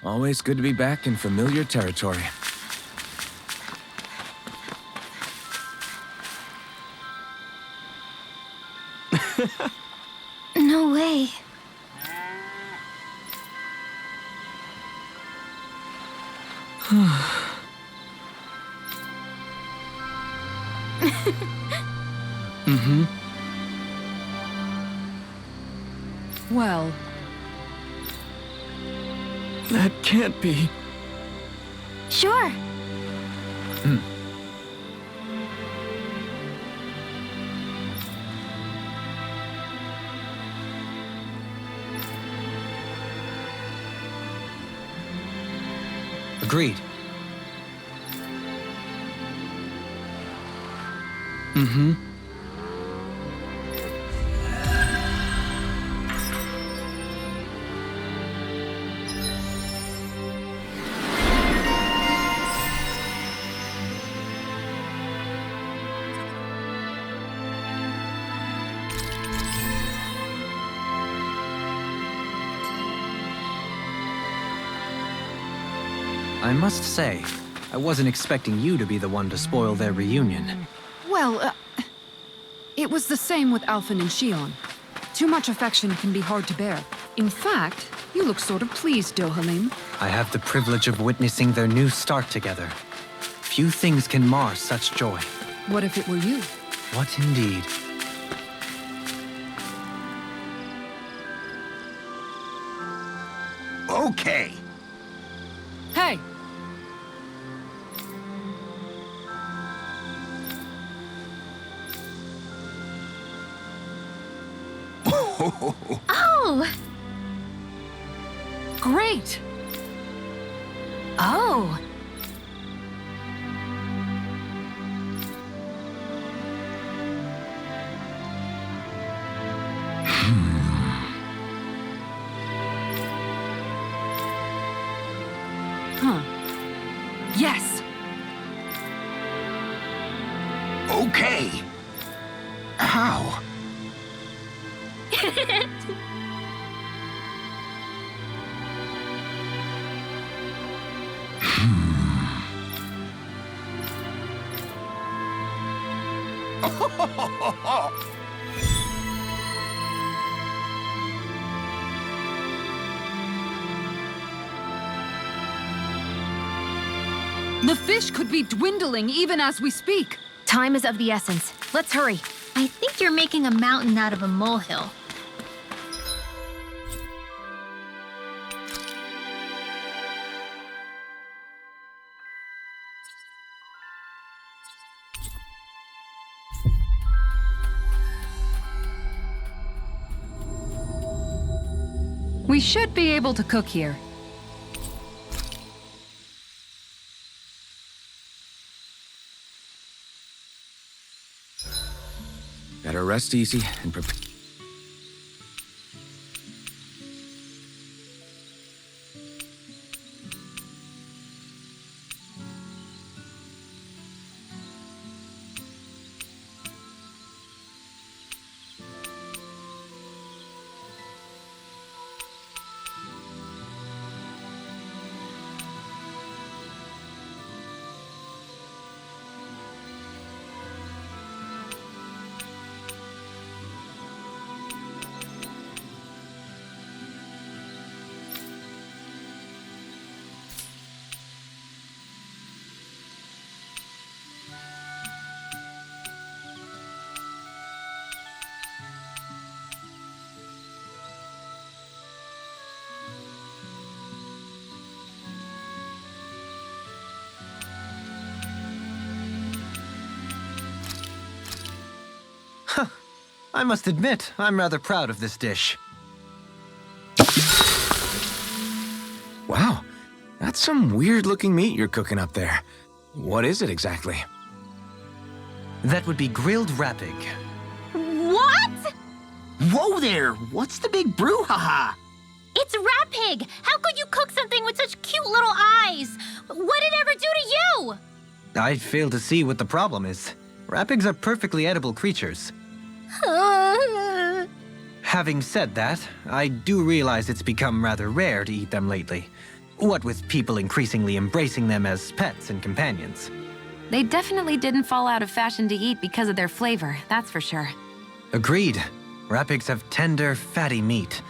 Always good to be back in familiar territory. No way. Well, That can't be. Sure. Agreed. I must say, I wasn't expecting you to be the one to spoil their reunion. well, it was the same with Alphen and Shion. Too much affection can be hard to bear. In fact, you look sort of pleased, Dohalim. I have the privilege of witnessing their new start together. Few things can mar such joy. What if it were you? What indeed? Okay. Hey! Oh! Great! Oh! Huh. Yes! Okay. How? The fish could be dwindling even as we speak. Time is of the essence. Let's hurry. I think you're making a mountain out of a molehill. We should be able to cook here. Better rest easy and prepare. I must admit, I'm rather proud of this dish. Wow, that's some weird-looking meat you're cooking up there. What is it exactly? That would be grilled rapig. What? Whoa there! What's the big brouhaha? It's Rapig! How could you cook something with such cute little eyes? What did it ever do to you? I fail to see what the problem is. Rapigs are perfectly edible creatures. Having said that, I do realize it's become rather rare to eat them lately. What with people increasingly embracing them as pets and companions. They definitely didn't fall out of fashion to eat because of their flavor, that's for sure. Agreed. Rapigs have tender, fatty meat.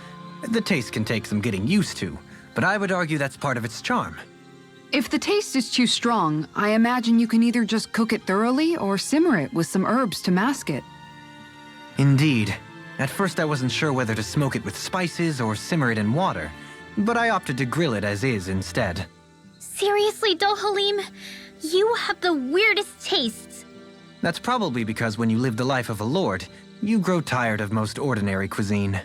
The taste can take some getting used to, but I would argue that's part of its charm. If the taste is too strong, I imagine you can either just cook it thoroughly or simmer it with some herbs to mask it. Indeed. At first I wasn't sure whether to smoke it with spices or simmer it in water, but I opted to grill it as is instead. Seriously, Dohalim? You have the weirdest tastes. That's probably because when you live the life of a lord, you grow tired of most ordinary cuisine.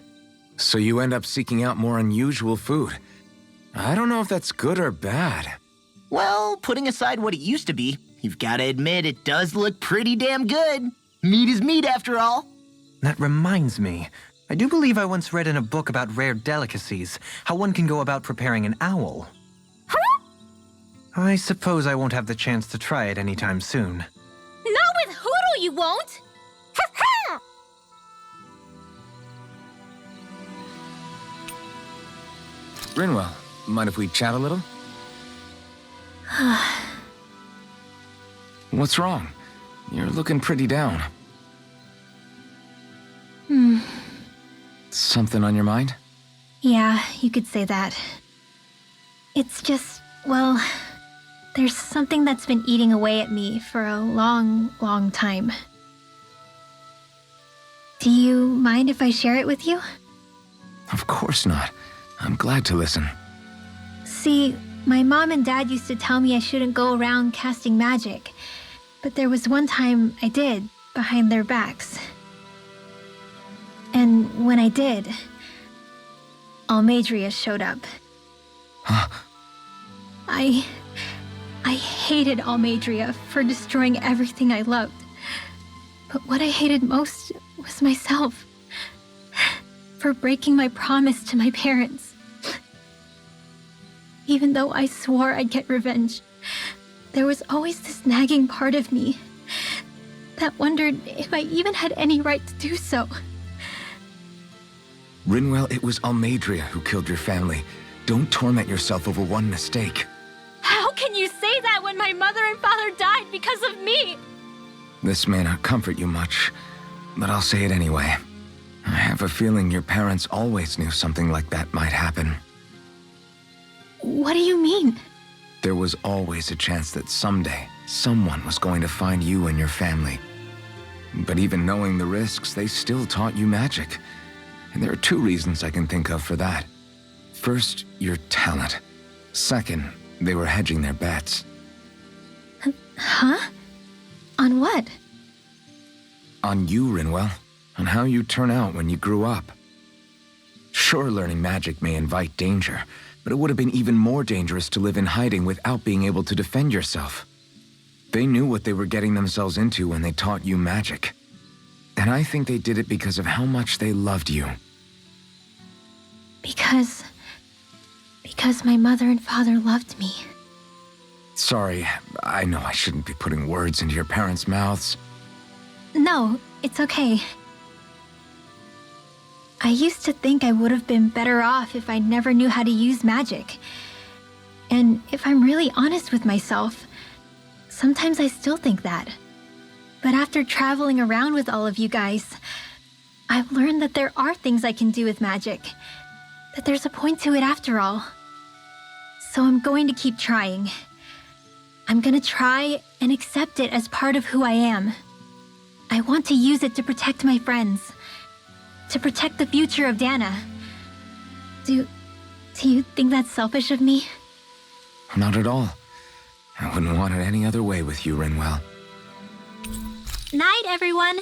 So you end up seeking out more unusual food. I don't know if that's good or bad. Well, putting aside what it used to be, you've got to admit it does look pretty damn good. Meat is meat, after all. That reminds me. I do believe I once read in a book about rare delicacies, how one can go about preparing an owl. I suppose I won't have the chance to try it anytime soon. Not with Hoodle, you won't! Rinwell, mind if we chat a little? What's wrong? You're looking pretty down. Something on your mind? Yeah, you could say that. It's just, well, there's something that's been eating away at me for a long, long time. Do you mind if I share it with you? Of course not. I'm glad to listen. See, my mom and dad used to tell me I shouldn't go around casting magic. But there was one time I did, behind their backs. And when I did, Almadria showed up. Huh? I hated Almadria for destroying everything I loved. But what I hated most was myself. For breaking my promise to my parents. Even though I swore I'd get revenge, there was always this nagging part of me that wondered if I even had any right to do so. Rinwell, it was Almadria who killed your family. Don't torment yourself over one mistake. How can you say that when my mother and father died because of me? This may not comfort you much, but I'll say it anyway. I have a feeling your parents always knew something like that might happen. What do you mean? There was always a chance that someday, someone was going to find you and your family. But even knowing the risks, they still taught you magic. And there are two reasons I can think of for that. First, your talent. Second, they were hedging their bets. Huh? On what? On you, Rinwell. On how you turn out when you grew up. Sure, learning magic may invite danger, but it would have been even more dangerous to live in hiding without being able to defend yourself. They knew what they were getting themselves into when they taught you magic. And I think they did it because of how much they loved you. Because my mother and father loved me. Sorry, I know I shouldn't be putting words into your parents' mouths. No, it's okay. I used to think I would have been better off if I never knew how to use magic. And if I'm really honest with myself, sometimes I still think that. But after traveling around with all of you guys, I've learned that there are things I can do with magic. That there's a point to it after all. So I'm going to keep trying. I'm gonna try and accept it as part of who I am. I want to use it to protect my friends. To protect the future of Dana. Do you think that's selfish of me? Not at all. I wouldn't want it any other way with you, Rinwell. Night, everyone.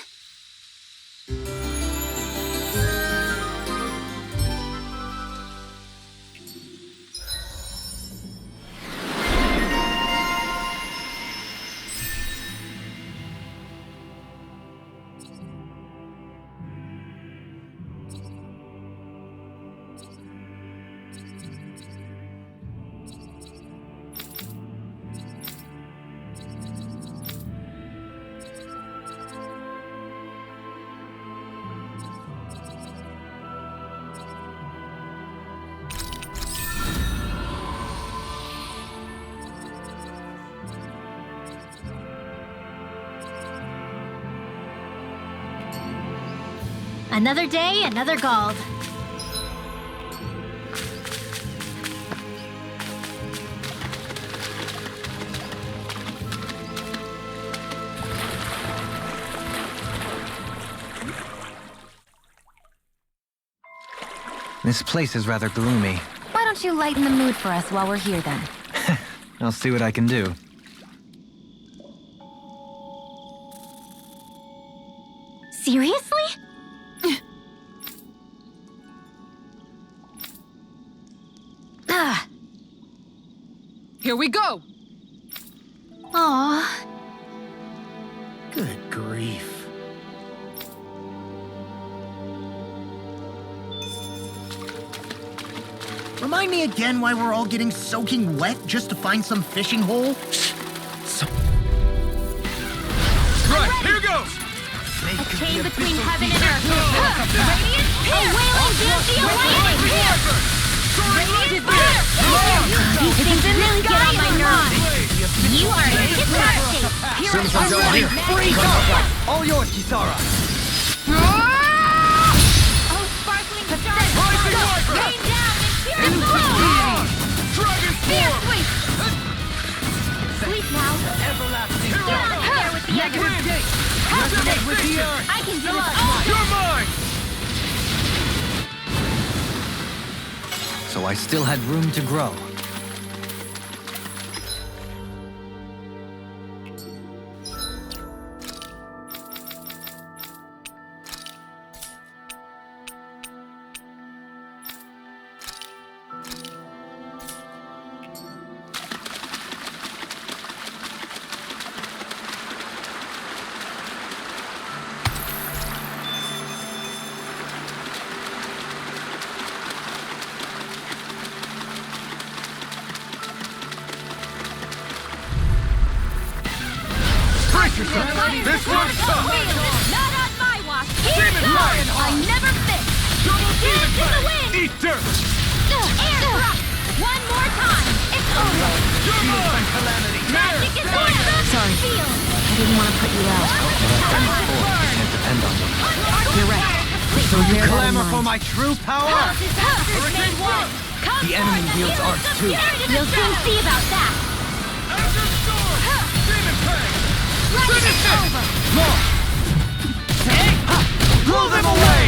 Another day, another Gald. This place is rather gloomy. Why don't you lighten the mood for us while we're here then? I'll see what I can do. Seriously? Here we go! Aw. Good grief. Remind me again why we're all getting soaking wet just to find some fishing hole? Right, here goes! A chain between heaven and earth. Radiant, a wailing Xanthian lightning. Radiant fire. These things really get on my nerves. You are in guitar shape. Here I come. Freeze up! All yours, Kisara! Oh, sparkling stars. Rain down and pure flow. Dragon Fierce form! sweep. Sleep now. Get on in there with the others. Resonate with the earth! I can do this all. You're mine! So I still had room to grow. This one's tough! Not on my watch. Demon Lion! I never miss. Double Dance demon in the Lion! wind. Eat dirt! Air drop. One more time. It's over. You're mine! Magic is on. Sorry. Feel. I didn't want to put you out. Can't depend on them. You're right. So you Bear that in clamor for mind. my true power? Disasters made one. Come The enemy forth, wields heroes arts of too. Fury to You'll soon see about that. Azure Storm! Demon Fang! Life is over. Blow them away!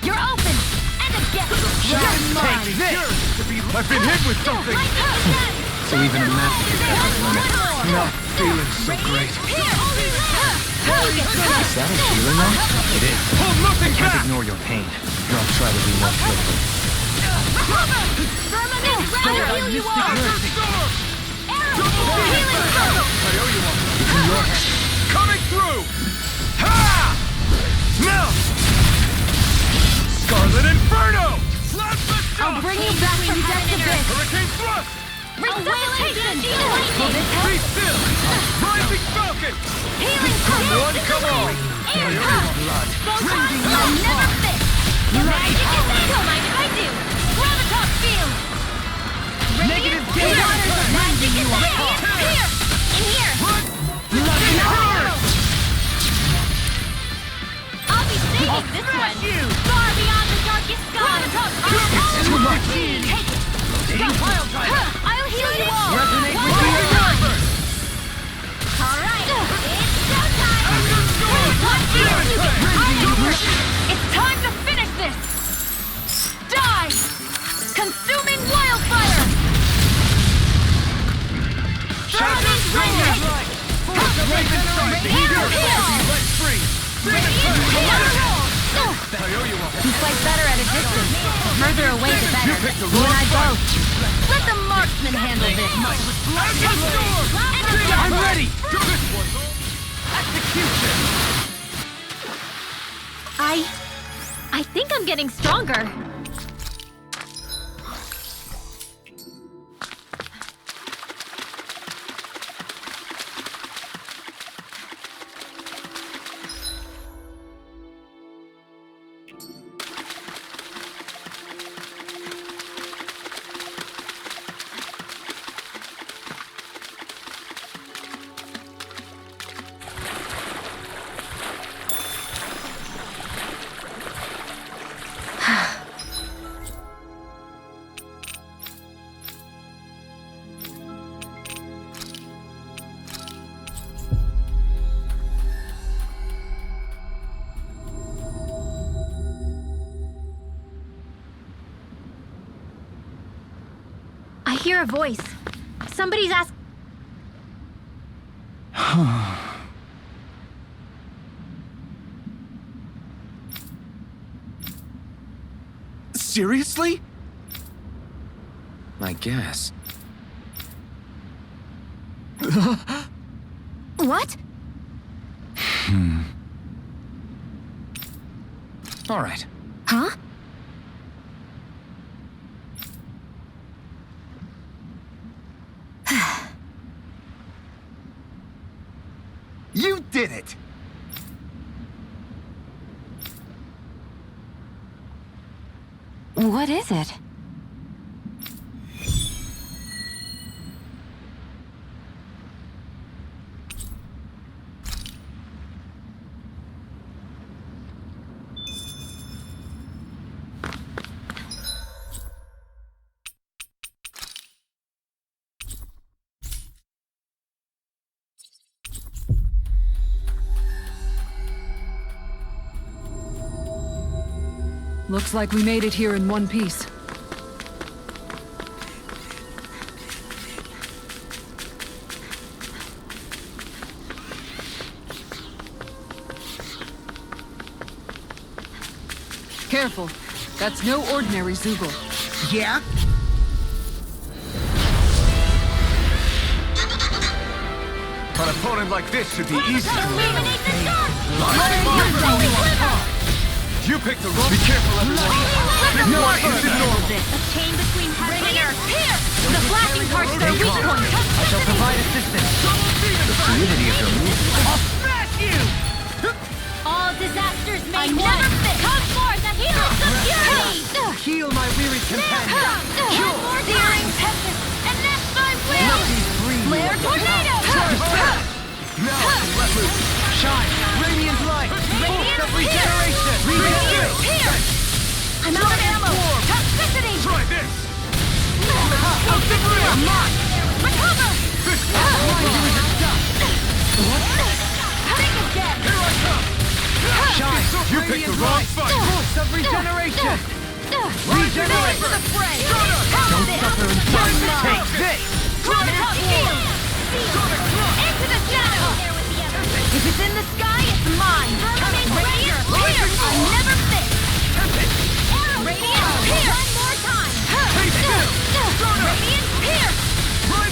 You're open. And again. You're mine. Take this! I've been hit with something! Like again. So even a master has a limit. Not feeling so great. Here. Is that a feeling though? It is. Hold nothing Can't back! ignore your pain. I'll try to be more careful. Firmament. I'll heal you all. Azure Storm! Arrow. Healing circle. I owe you one. Coming through! Ha! Melt! Scarlet Inferno! I'll bring you back from death to this. Hurricane Thrust! Resuscitation. Be still! Rising Falcon! Healing Come on, come on! Air blood. I'll never fit. Magic is don't mind if I do. Graviton field. Negative gain. Waters of magic is here. In here. I'll be saving this one. Far beyond the darkest sky. It's too much. Take it. I'll heal you all. Resonate One with the at a earth. time. All right. It's showtime. It's time to finish this. Die. Consuming wildfire. Firmament radiant. You fight better at a distance. Further away the better. You and I both. Let the marksman handle this. I'm ready! I think I'm getting stronger. hear a voice. Somebody's asking. Seriously? I guess. What? All right. Huh? You did it! What is it? Looks like we made it here in one piece. Careful. That's no ordinary Zoogle. Yeah? An opponent like this should be easy to Illuminate the storm! You picked the wrong. Be careful, everyone. No, it's normal. A chain between heaven and earth. Here! The flashing parts are weak points. I shall provide assistance. The fluidity of your movement. All disasters may never fit. Come forth, a helix of fury! Heal my wearied companion. One more daring tempest, and that's my will! Flare tornado! Shine, radiant light, force of regeneration. Radiant pierce! I'm out of ammo! Toxicity! Try this. Recover! Think again! Shine, You picked the wrong fight. force of regeneration. Regenerate for the fray! Don't suffer in silence. Take this. Chronicop field! Into the shadow! If it's in the sky, it's mine! Radiant pierce! I never fit! Radiant pierce! One more time! Radiant pierce!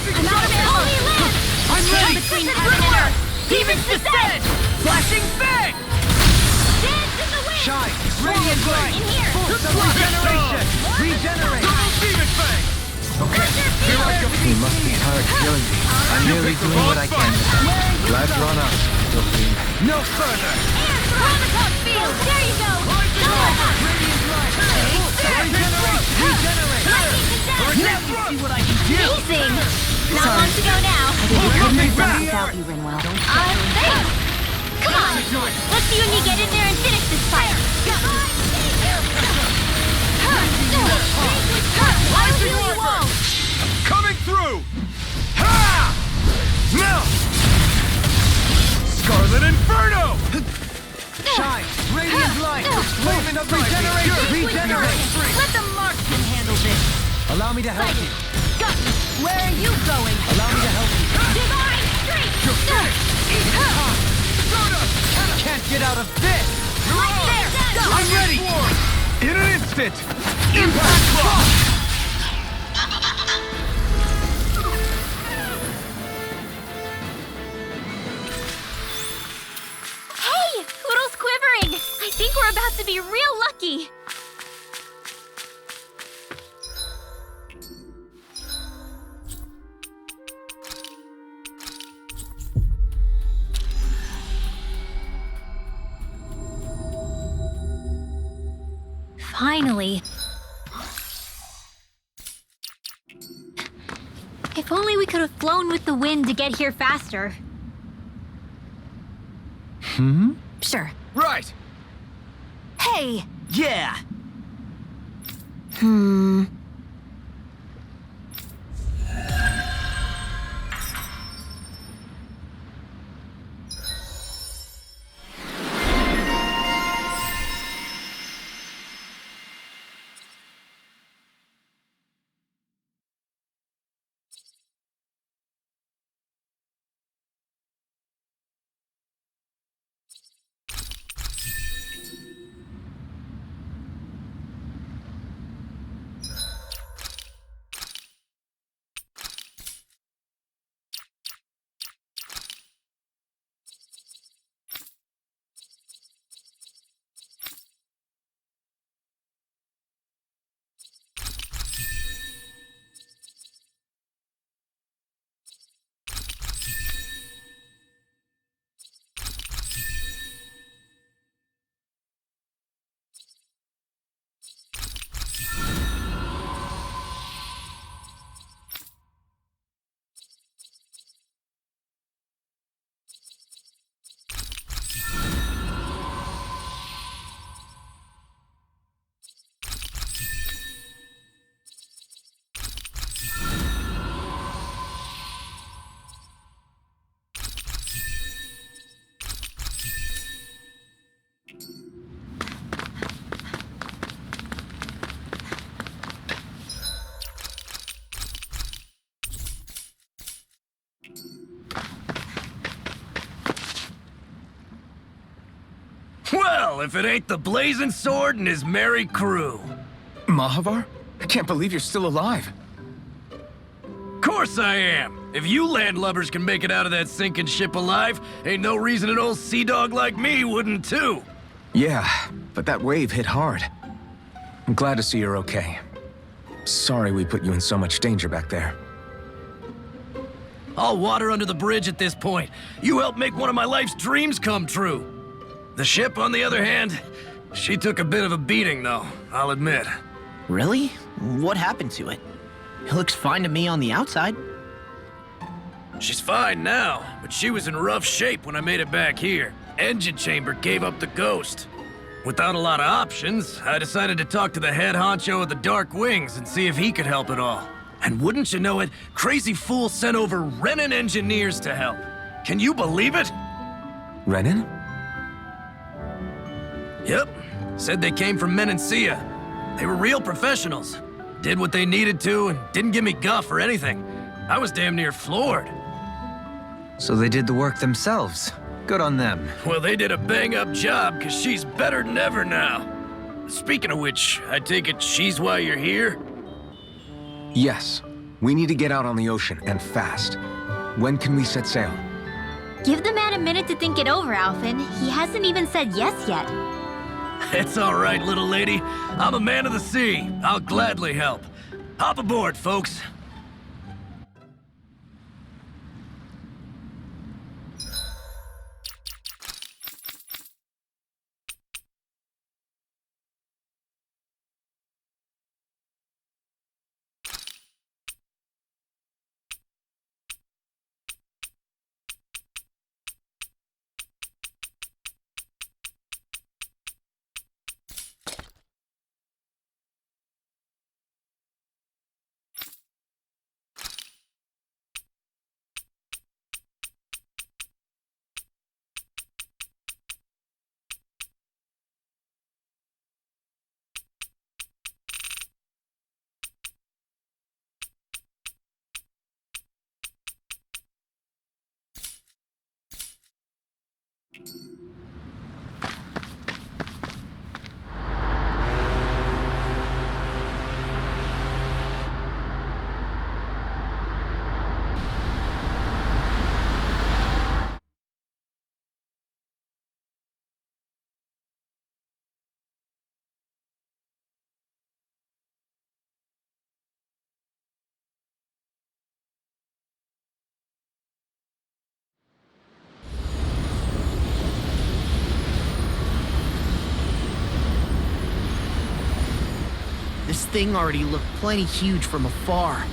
I'm out of ammo! Holy Land! I'm ready. Between heaven and earth! Demons descend! Flashing fang. Dance in the wind! Shine, radiant light, In here! force of regeneration. Regenerate. Demon Fang. Okay, here I go! You must be tired of killing me. I'm merely doing what I can to help. Glad you're on us, Sophie. No further. Chronicop field! There you go! Regenerate. Lightning descent! Now you see what I can do. Amazing! Not long to go now. Coming back. Without you, Rinwell. Thanks! Come on! Let's see when you get in there and finish this fight! Why do you won't? Coming through. Ha! Now. Scarlet Inferno. Shine, radiant light, movement of regeneration. Regenerate. Let the marksman handle this! Allow me to help you. Where are you going? Allow me to help you. Divine Streak! Can't get out of this. Right there! Go! I'm ready. In an instant. Impact block. Hey! Poodle's quivering! I think we're about to be real lucky! Finally. If only we could have flown with the wind to get here faster. Sure. Right. Hey! Yeah. hell if it ain't the Blazing Sword and his merry crew. Mahavar? I can't believe you're still alive. Course I am. If you landlubbers can make it out of that sinking ship alive, ain't no reason an old sea dog like me wouldn't too. Yeah, but that wave hit hard. I'm glad to see you're okay. Sorry we put you in so much danger back there. All water under the bridge at this point. You helped make one of my life's dreams come true. The ship, on the other hand, she took a bit of a beating, though, I'll admit. Really? What happened to it? It looks fine to me on the outside. She's fine now, but she was in rough shape when I made it back here. Engine chamber gave up the ghost. Without a lot of options, I decided to talk to the head honcho of the Dark Wings and see if he could help at all. And wouldn't you know it, Crazy Fool sent over Renan engineers to help. Can you believe it? Renan? Yep. Said they came from Menancia. They were real professionals. Did what they needed to and didn't give me guff or anything. I was damn near floored. So they did the work themselves. Good on them. Well, they did a bang-up job, 'cause she's better than ever now. Speaking of which, I take it she's why you're here? Yes. We need to get out on the ocean, and fast. When can we set sail? Give the man a minute to think it over, Alphen. He hasn't even said yes yet. It's all right, little lady. I'm a man of the sea. I'll gladly help. Hop aboard, folks. This thing already looked plenty huge from afar.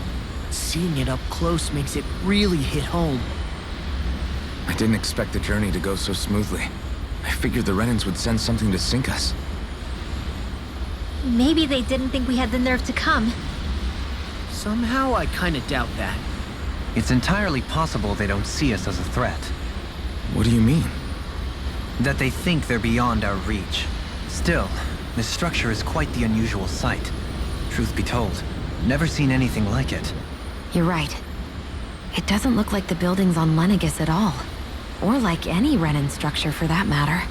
Seeing it up close makes it really hit home. I didn't expect the journey to go so smoothly. I figured the Renans would send something to sink us. Maybe they didn't think we had the nerve to come. Somehow I kinda doubt that. It's entirely possible they don't see us as a threat. What do you mean? That they think they're beyond our reach. Still, this structure is quite the unusual sight. Truth be told, never seen anything like it. You're right. It doesn't look like the buildings on Lenegis at all. Or like any Renan structure for that matter.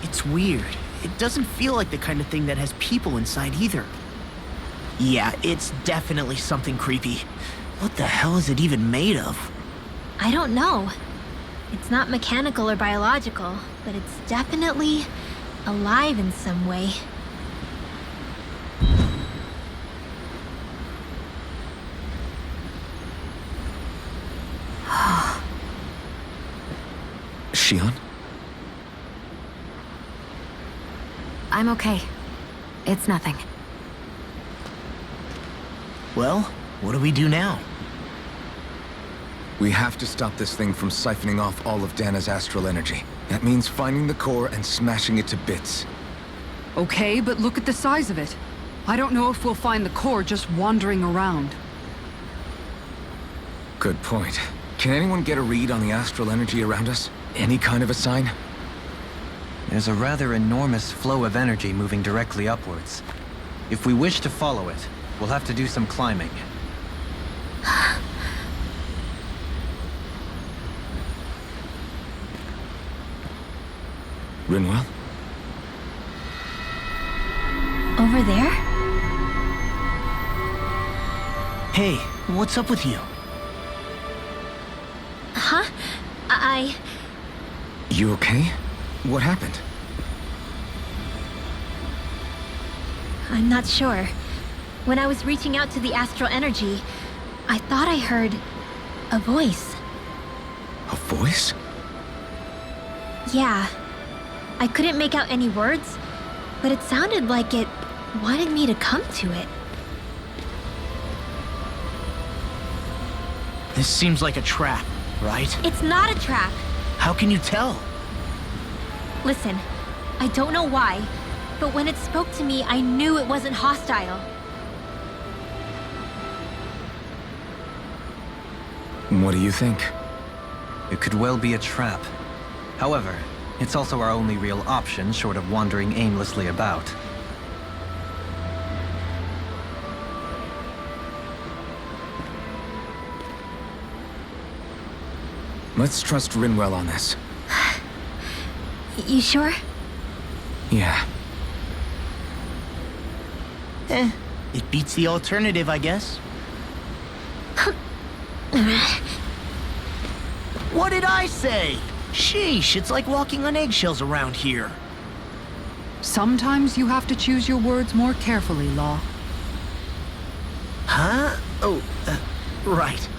It's weird. It doesn't feel like the kind of thing that has people inside either. Yeah, it's definitely something creepy. What the hell is it even made of? I don't know. It's not mechanical or biological, but it's definitely alive in some way. Shion? I'm okay. It's nothing. Well, what do we do now? We have to stop this thing from siphoning off all of Dana's astral energy. That means finding the core and smashing it to bits. Okay, but look at the size of it. I don't know if we'll find the core just wandering around. Good point. Can anyone get a read on the astral energy around us? Any kind of a sign? There's a rather enormous flow of energy moving directly upwards. If we wish to follow it, we'll have to do some climbing. Rinwell? Over there? Hey, what's up with you? Huh? You okay? What happened? I'm not sure. When I was reaching out to the astral energy, I thought I heard a voice. A voice? Yeah. I couldn't make out any words, but it sounded like it wanted me to come to it. This seems like a trap, right? It's not a trap. How can you tell? Listen, I don't know why, but when it spoke to me, I knew it wasn't hostile. What do you think? It could well be a trap. However, it's also our only real option short of wandering aimlessly about. Let's trust Rinwell on this. You sure? Yeah. It beats the alternative, I guess. What did I say? Sheesh, it's like walking on eggshells around here. Sometimes you have to choose your words more carefully, Law. Huh? Oh, right.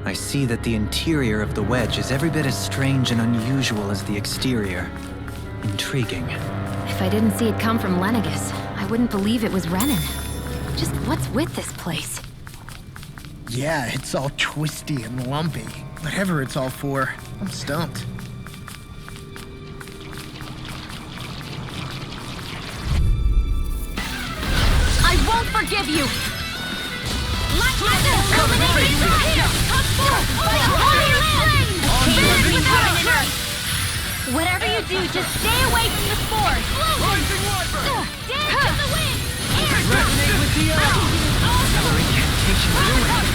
I see that the interior of the wedge is every bit as strange and unusual as the exterior. Intriguing. If I didn't see it come from Lenegis, I wouldn't believe it was Renan. Just what's with this place? Yeah, it's all twisty and lumpy. Whatever it's all for, I'm stumped. I won't forgive you! Illuminate the here! Come forth by the holy flame! Burn without a trace! Whatever you do, just stay away from the spores! Dance in the wind! Resonate with the earth! Our incantation ruined.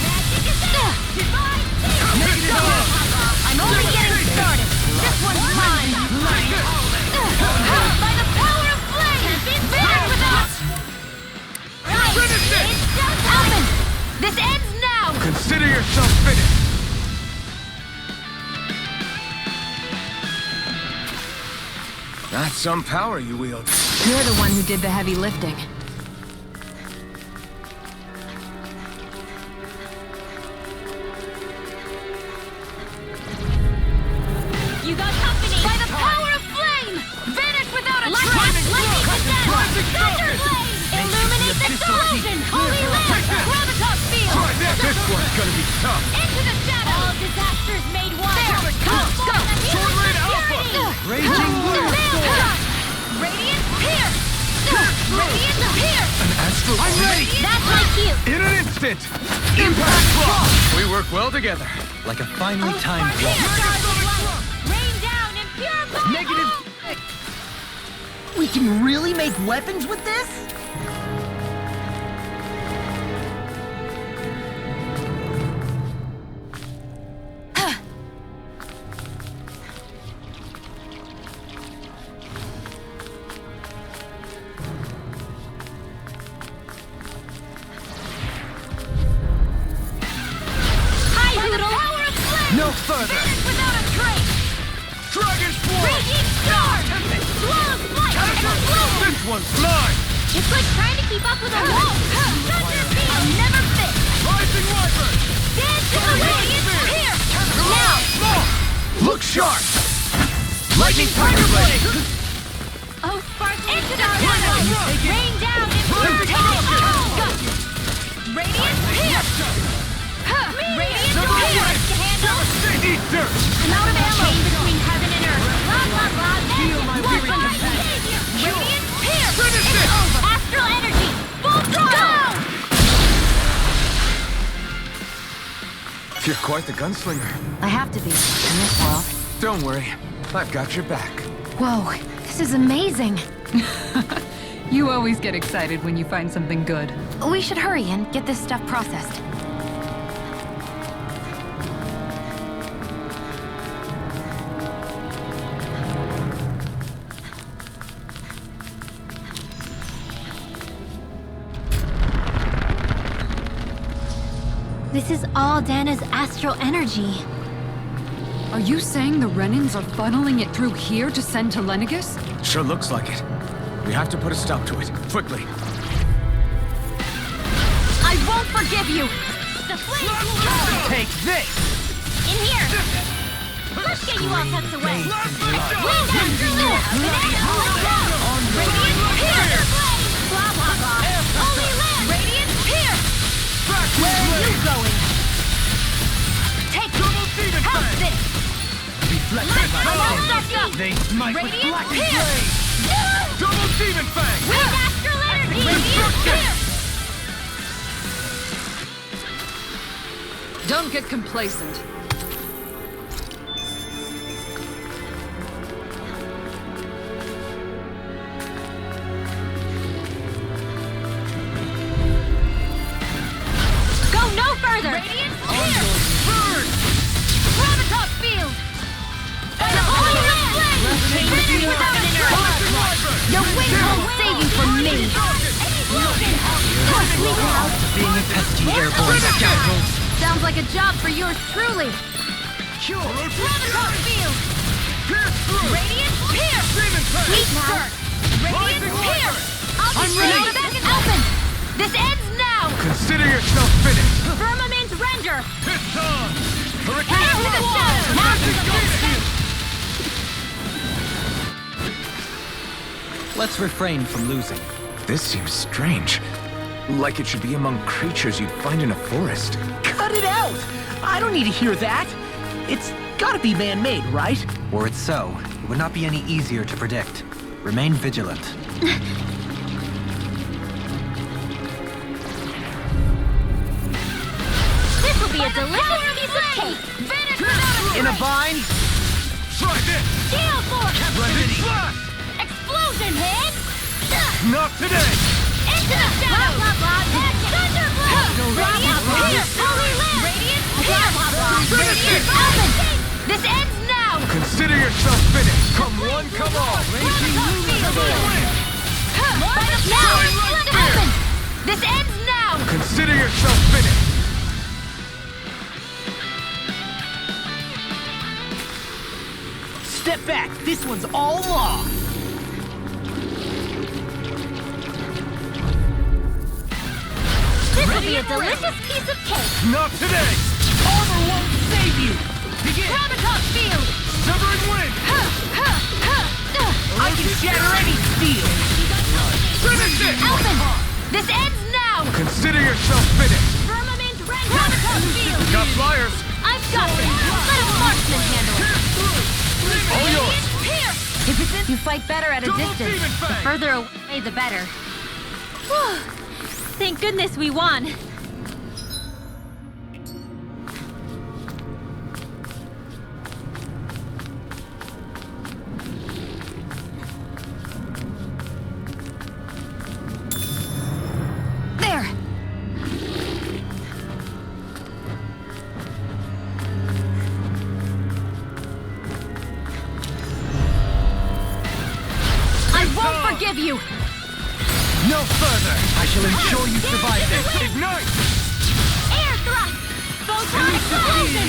Magic is there! Divine field! I'm only getting started! This one's mine! By the power of flame! Burn without... Finish it! Alvin! This ends now! Consider yourself finished! That's some power you wield. You're the one who did the heavy lifting. You got company! By the power of flame! Vanish without a trace! Lightning descend! Thunder blade! Illuminate the illusion! Holy lamp! Gravitas field! Try this! This one's gonna be tough! Into the shadow! All disasters made one! There! Go! Sword Raid Alpha! Raging Blue Sword! Radiant pierce! Radiant pierce! An astral I'm ready! That's my cue! In an instant! Impact block! We work well together. Like a finely timed blow. Rain down and purify! Negative. We can really make weapons with this? further! Vanish without a trace! Dragon Swarm! Raging Storm! Swallow Flight! Explosion! This one's mine! It's like trying to keep up with a wall! Thunder Beam! I'll never fit! Rising Wyvern! Dance to the Radiant! Here! Now! Look sharp! Lightning Tiger Blade! Oh, Spark! Into the shadows! Rain down and brutality! Gotcha! Radiant! Here! Radiant! Here! To handle! Eat dirt! I'm out of ammo! Chain between heaven and earth! Blah, blah, blah! Feel my weary Savior! Radiant! Here! Finish It's it! over! Astral energy! Full throttle! You're quite the gunslinger. I have to be, in this world. Don't worry, I've got your back. Whoa, this is amazing. You always get excited when you find something good. We should hurry and get this stuff processed. This is all Dana's astral energy. Are you saying the Renans are funneling it through here to send to Lenegis? Sure looks like it. We have to put a stop to it, quickly. I won't forgive you! The flames will roll! Take this! In here! Let's get you all tucked away! Wind astral Radiant here! Blah, blah, blah! Holy land! Radiant here! Where are you going? Take How's this? Reflect I'm all sucked up! They smite with Radiant blackened here! blade! Double Demon Fang! Wind astral energy! Radiant here! Don't get complacent. Go no further! Radiant here! Burn! Gravitas field! By the holy flame! Finish without an earth! Your wings won't save you from me! Push me out! Being a pesky airborne scoundrel! Sounds like a job for yours truly! Gravitas field! Radiant here! Sweet now! Radiant here! I'll destroy the back and open! This ends now! Consider yourself finished! Firmament render! It's on! Into the shadows! Now to the full Let's refrain from losing. This seems strange. Like it should be among creatures you'd find in a forest. Cut it out! I don't need to hear that! It's gotta be man-made, right? Were it so, it would not be any easier to predict. Remain vigilant. This will be a delicious piece of cake! Vanish without a In a trace! bind? Try this! Gale force! Ready? Flash! Explosion hit! Not today! Into the shadows! Blah, blah, blah! Thunderblade! Radiant here! Holy land! Radiant here! Blah, blah, blah! Radiant open! This ends now! Consider yourself finished! Come one, come all! Now! Open! This ends now! Consider yourself finished! Step back! This one's all law! This will be a delicious piece of cake! Not today! Armor won't save you! Begin! Gravitas field! Severing wind! I can shatter any steel! Finish it! Open! This ends now! Consider yourself finished! Firmament render! Gravitas field! Got flyers! I've got this! Let a marksman handle it! All yours! Here! You fight better at a Double distance. Demon The Fang! further away, the better. Whew. Thank goodness we won. There! I won't forgive you! No further! I shall ensure you survive this! Ignite! Air thrust! Photon explosion!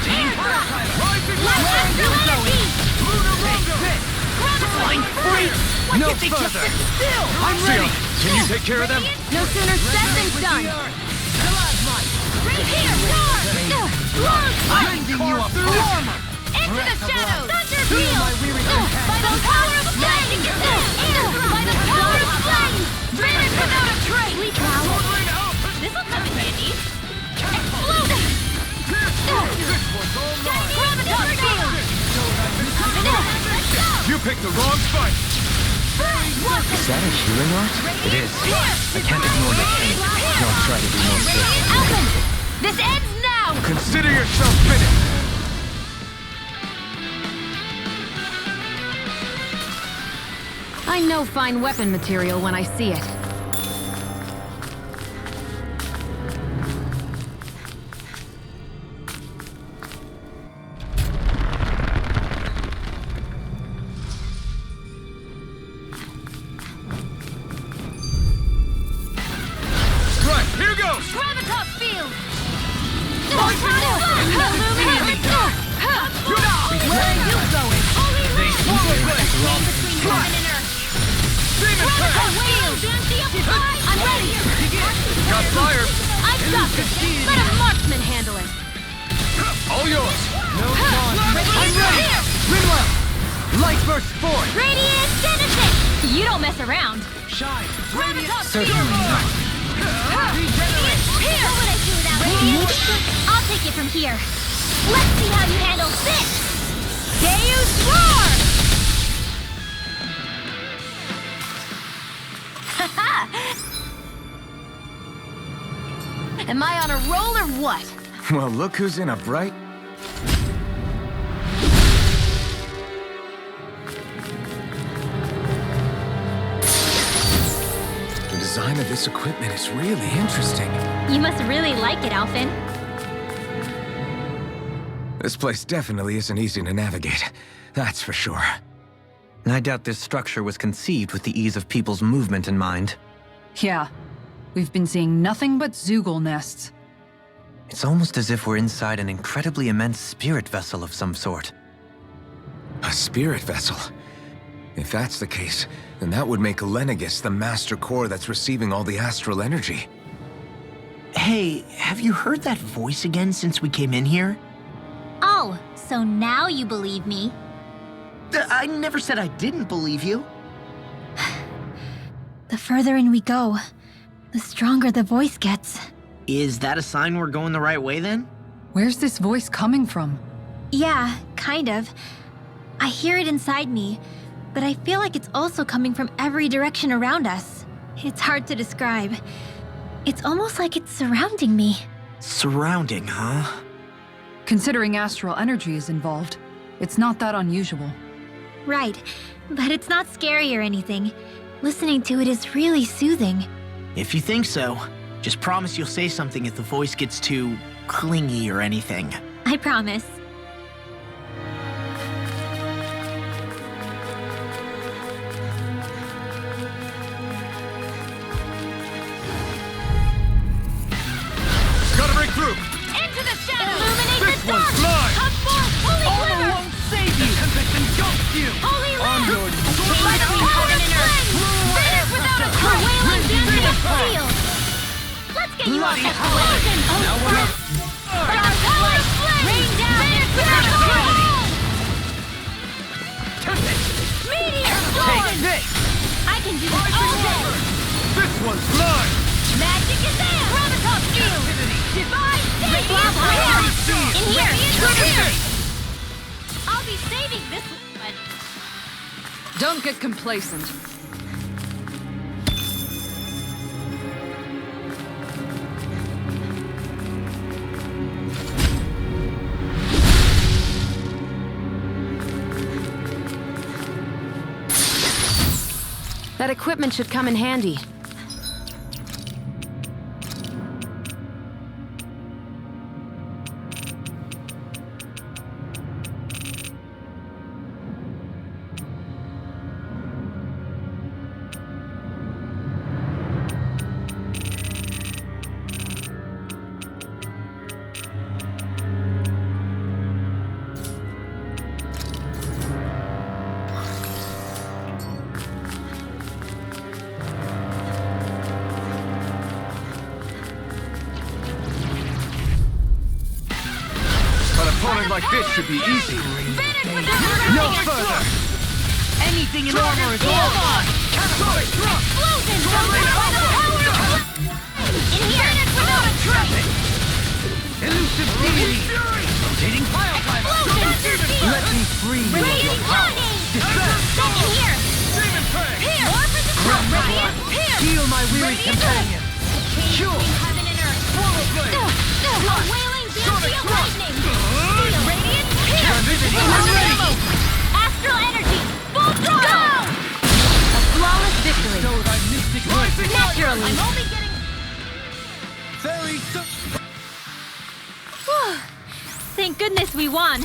Air No if they just further. sit still! I'm ready! Can you take care of them? No sooner said than done. Right here, roar! I'm bringing you up through armor! Into the shadows! Thunder Feel field! my weary By the power of flame! By the power of flame! Finish without a trace! Sleep now. This'll come in handy. Explode! Graviton field! You picked the wrong fight! Is that a healing art? It is. I can't ignore the pain, nor try to be more careful. Alvin! This ends now! Consider yourself finished! I know fine weapon material when I see it. Right, here goes! Graviton field! Illuminate! Where are you going? Holy Land! Between heaven and earth! Demon Graviton wheels! I'm ready! Got fire! I've got this! Let a marksman handle it! All yours! I'm ready! Rinwell! Light burst forth! Radiant Genesis! You don't mess around! Shine! Graviton Certainly not. Here! What would I do without Radiant? I'll take it from here. Let's see how you handle this! Deus Roar! Am I on a roll or what? Well, look who's in a bright... The design of this equipment is really interesting. You must really like it, Alphen. This place definitely isn't easy to navigate. That's for sure. I doubt this structure was conceived with the ease of people's movement in mind. Yeah. We've been seeing nothing but Zoogle nests. It's almost as if we're inside an incredibly immense spirit vessel of some sort. A spirit vessel. If that's the case, then that would make Lenegis the master core that's receiving all the astral energy. Hey, have you heard that voice again since we came in here? Oh, so now you believe me. I never said I didn't believe you. The further in we go, the stronger the voice gets. Is that a sign we're going the right way then? Where's this voice coming from? Yeah, kind of. I hear it inside me, but I feel like it's also coming from every direction around us. It's hard to describe. It's almost like it's surrounding me. Surrounding, huh? Considering astral energy is involved, it's not that unusual. Right, but it's not scary or anything. Listening to it is really soothing. If you think so, just promise you'll say something if the voice gets too clingy or anything. I promise. Gotta break through! Into the shadows! Illuminate the dark! mine! Come forth, holy glimmer! won't save you! Holy lamp! By the power of flame! Finish without a trace! A wailing dancing of steel! Let's get you off explosion! By the power of flame! Rain down! Finish without a trace! Meteor storm! I can do this all day! This one's mine! Magic is there! Graviton field! Divine stadium! In here! Here! I'll be saving this one. Don't get complacent. That equipment should come in handy. opponent like this should be easy. No further! Anything in armor is all mine! Explosion! By the power! In here! Without a trace! Elusive deity! Rotating pile driver! Explosion! Let me free you of your Radiant power! lightning! Disperse! Then in here! Here! More for the top! Radiant! Here! Heal my weary Radiant! companion! Change between heaven and earth! A wailing dance of lightning! Steel! Radiant! Here! Ammo! Astral energy! Full throttle! A flawless victory. Show thy mystic mercy! Naturally. I'm only getting... Very Thank goodness we won!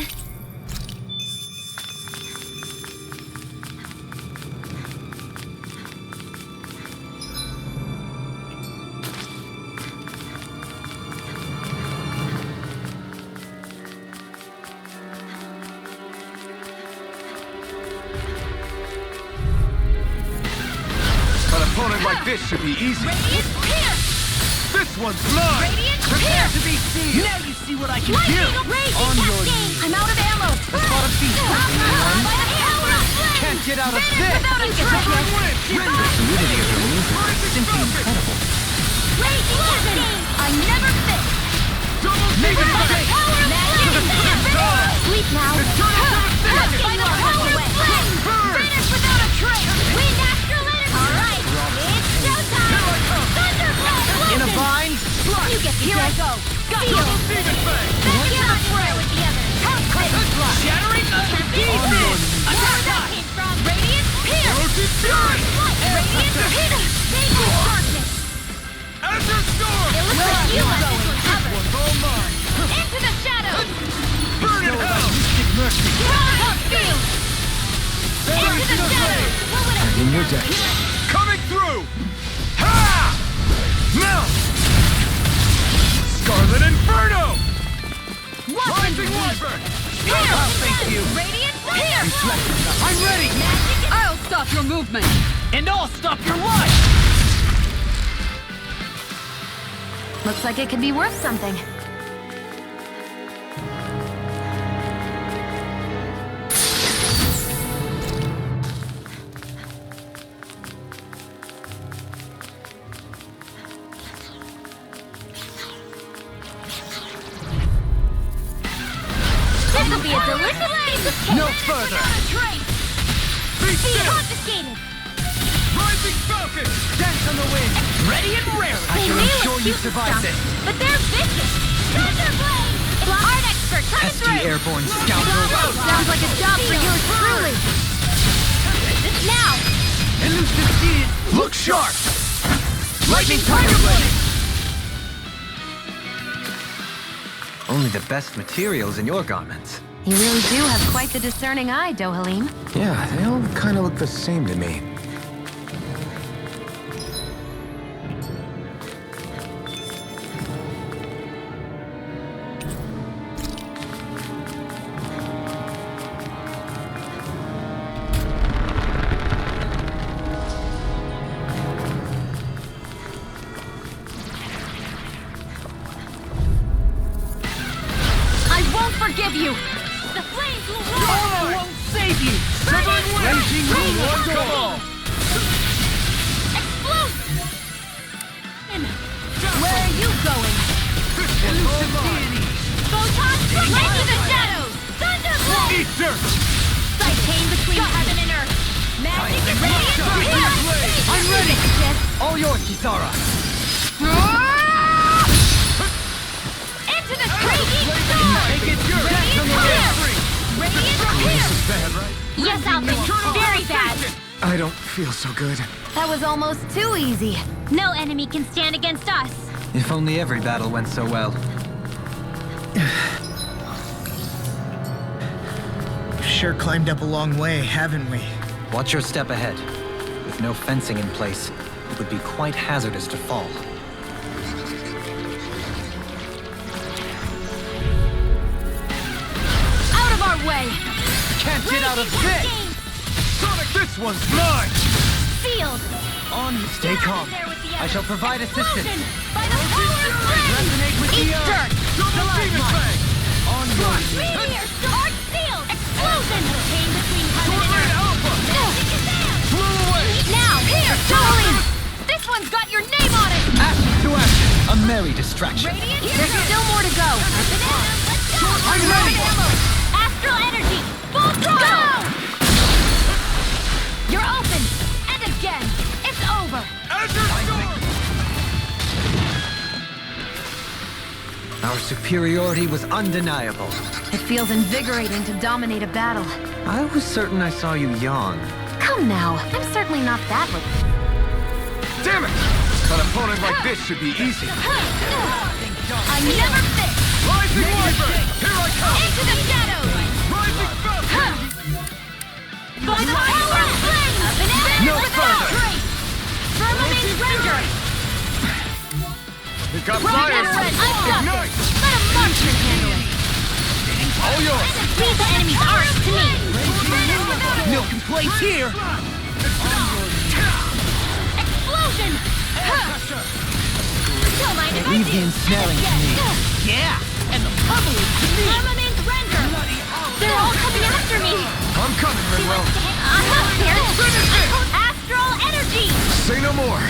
An opponent like this should be easy. Radiant! Here! This one's mine! Radiant! Here! To be seen! Now you see what I can do! Lightning! Raging On your cascade! I'm out of ammo! spot of feast. By the power of flame! Can't get out of Finish this! without a trace! The fluidity of your moves is simply incredible. Raging cascade! I never fit! Make it By the big! power of flame! Sleep now! By the power of flame! Finish without a trace! Wind astral energy! Alright! It's showtime! Thunderblade! In a bind? You get here I go! Feel! Back in on fire with the others! Shattering the Where's that came from? Radiant! Here! Radiant! Here! Sacred darkness! It looks like you left this one covered! Into the shadows! Burn in hell! Mystic mercy! Tough field! Into the shadows! What would it In your deck. Coming through! Ha! Now! Scarlet Inferno! Rising Wyvern! Here! thank you. Radiant! Here! I'm ready! Magic! I'll stop your movement! And I'll stop your life! Looks like it could be worth something. This'll be a delicious piece of cake! No further! Without a trace! Be still! Confiscated! Rising Falcon! Dance on the wind! Ready and raring! I They can may assure look you cute and survive stuff, this! but they're vicious! Thunderblade! It's art expert coming Pesky through! airborne scoundrel! Sounds like a job for yours truly! Now! Elusive deity! Look sharp! Lightning Tiger Blade! Only the best materials in your garments. You really do have quite the discerning eye, Dohalim. Yeah, they all kind of look the same to me. I won't forgive you! The flames will roar! I won't save you! Raging Reward of all! Explode! Where are you going? Elusive deity! Photon strike into the shadows! Thunderblade! Eat dirt! Sight pain between heaven and earth! Magic is radiant! Here! I'm ready! Yes. All yours, Kisara! Into the raging storm! Take it! Dance on the wind! Radiant here! Bad, right? Yes, Alvin! Very bad! I don't feel so good. That was almost too easy. No enemy can stand against us! If only every battle went so well. Sure climbed up a long way, haven't we? Watch your step ahead. With no fencing in place, it would be quite hazardous to fall. Out of our way! Can't get out of Raging this! Sonic, this one's mine! Sealed! On, stay calm. There with the I shall provide assistance. Explosion! By the power of flame! Resonate with Eat the earth. dirt! Double Demon Fang! On your knees. one's got your name on it! Action to action! A merry distraction. There's still more to go. I'm ready! Astral energy! Full throttle! Go! You're open! And again! It's over! Our superiority was undeniable. It feels invigorating to dominate a battle. I was certain I saw you yawn. Come now, I'm certainly not that Damn it! An opponent like this should be easy. I never fit! Rising Wyvern! Here I come! Into the shadows! Rising Falcon! By the power of flame! No further! Firmament render! We've got I'm flyers! got Ignite! this! Let a monster handle it! All yours! Leave the enemy's arms to me! Milk and plates here! Explosion! Don't mind if I Leave do. the ensnaring to me. Yeah! And the pummeling to me! Firmament render! They're all coming after me! I'm coming, Rinwell. I'm not scared! Astral energy! Say no more.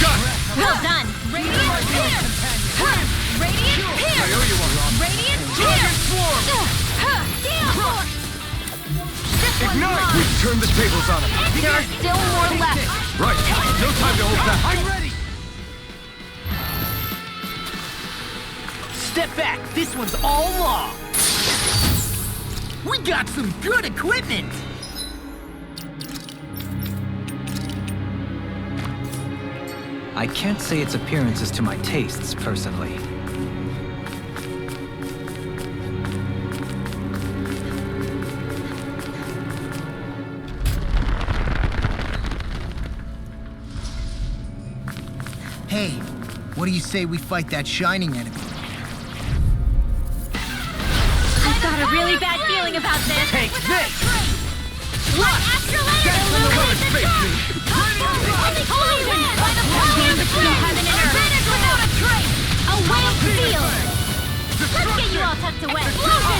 Got it! Well done! Radiant here! Radiant here! I owe you one. Radiant here! Swarm! This one's Ignite! mine! We've turned the tables on him. There are still more left! Right. No time to hold back. I'm ready! Step back! This one's all law! We got some good equipment! I can't say its appearance is to my tastes, personally. Hey, what do you say we fight that shining enemy? I've got a really bad feeling about this! Take this! What? Astral energy! Illuminate the dark! Holy land! By the power of the flame! Heaven and earth! Vanish without a trace! A wave field! Let's get you all tucked away! Explosion!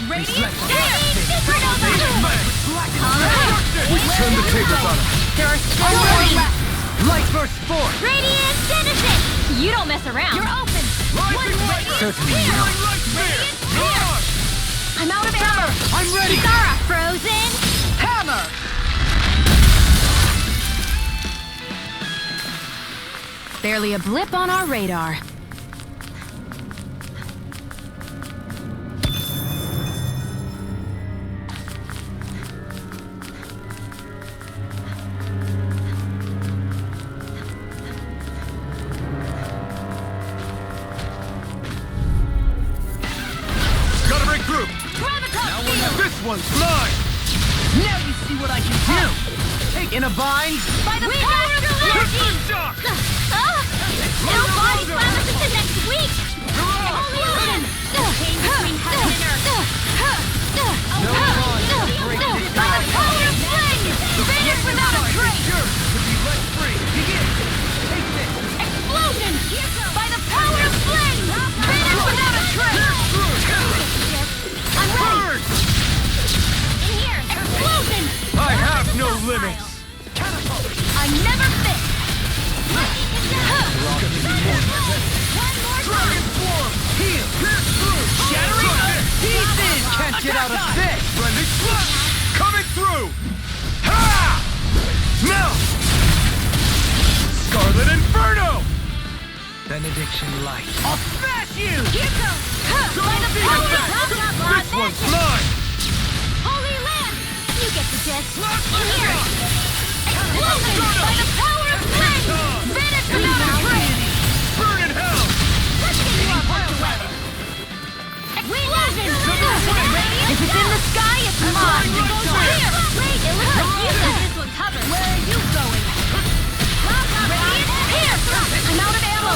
Radiant there! Supernova! Alright! We've turned the tables on him. There are still more left! Light burst forth! Radiant Denizen! You don't mess around! You're open! One more! Certainly not. Radiant here! I'm out of ammo! I'm ready! Zara, frozen! Hammer! Barely a blip on our radar. Gotta regroup. Graviton field! This one's mine. Now you see what I can do! Take in a bind! By the power of energy! Shock. Still body slam us into next week! Holy Odin! Pain between heaven and earth! By the power of flame! Vanish without a trace! Explosion! By the power of flame! Vanish without a trace! I'm ready! In here! Explosion! I have no limits. I never fit! Dragon Swarm. Heal. Pierce through. Shattering Right. pieces! Can't get out of this! Blending Slash. Coming through. Ha! Now. Scarlet Inferno. Benediction light. I'll smash you! Here goes! By the power of This one's mine. Holy Land! You get the gist. In here! Explosion! By the power of flame! Vanish without a trace! Burn in hell. Let's get you all tucked away! Explosion! If it's in the sky, it's mine! Here! Wait, it looks like you got this one covered! Where are you going? Radiant, here! I'm out of ammo!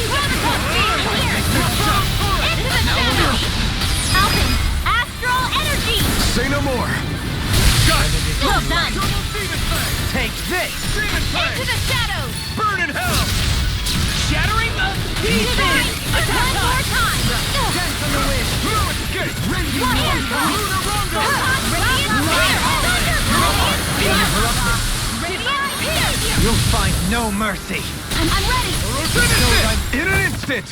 Graviton field, here! Into the shadow! Alpin, astral energy! Say no more. Got it. Well done! Take this! Into the shadows! Burn in hell. Shattering of pieces! Divine! One more time! No escape. One more time! Radiant fire! Thunderbolt! Radiant No mercy. I'm ready! In an instant!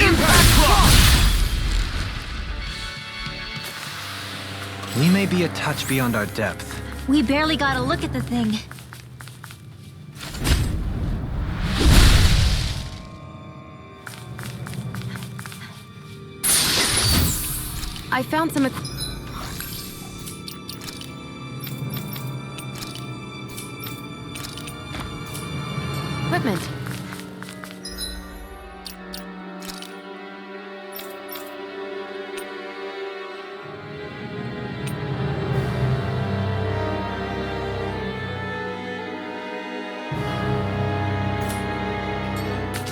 Impact Claw! We may be a touch beyond our depth. We barely got a look at the thing. I found some equipment.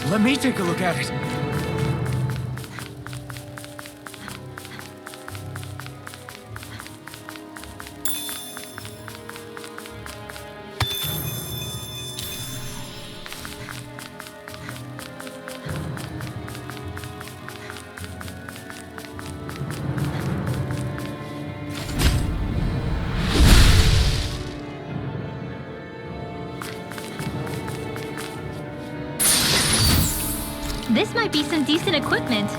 Let me take a look at it. This might be some decent equipment.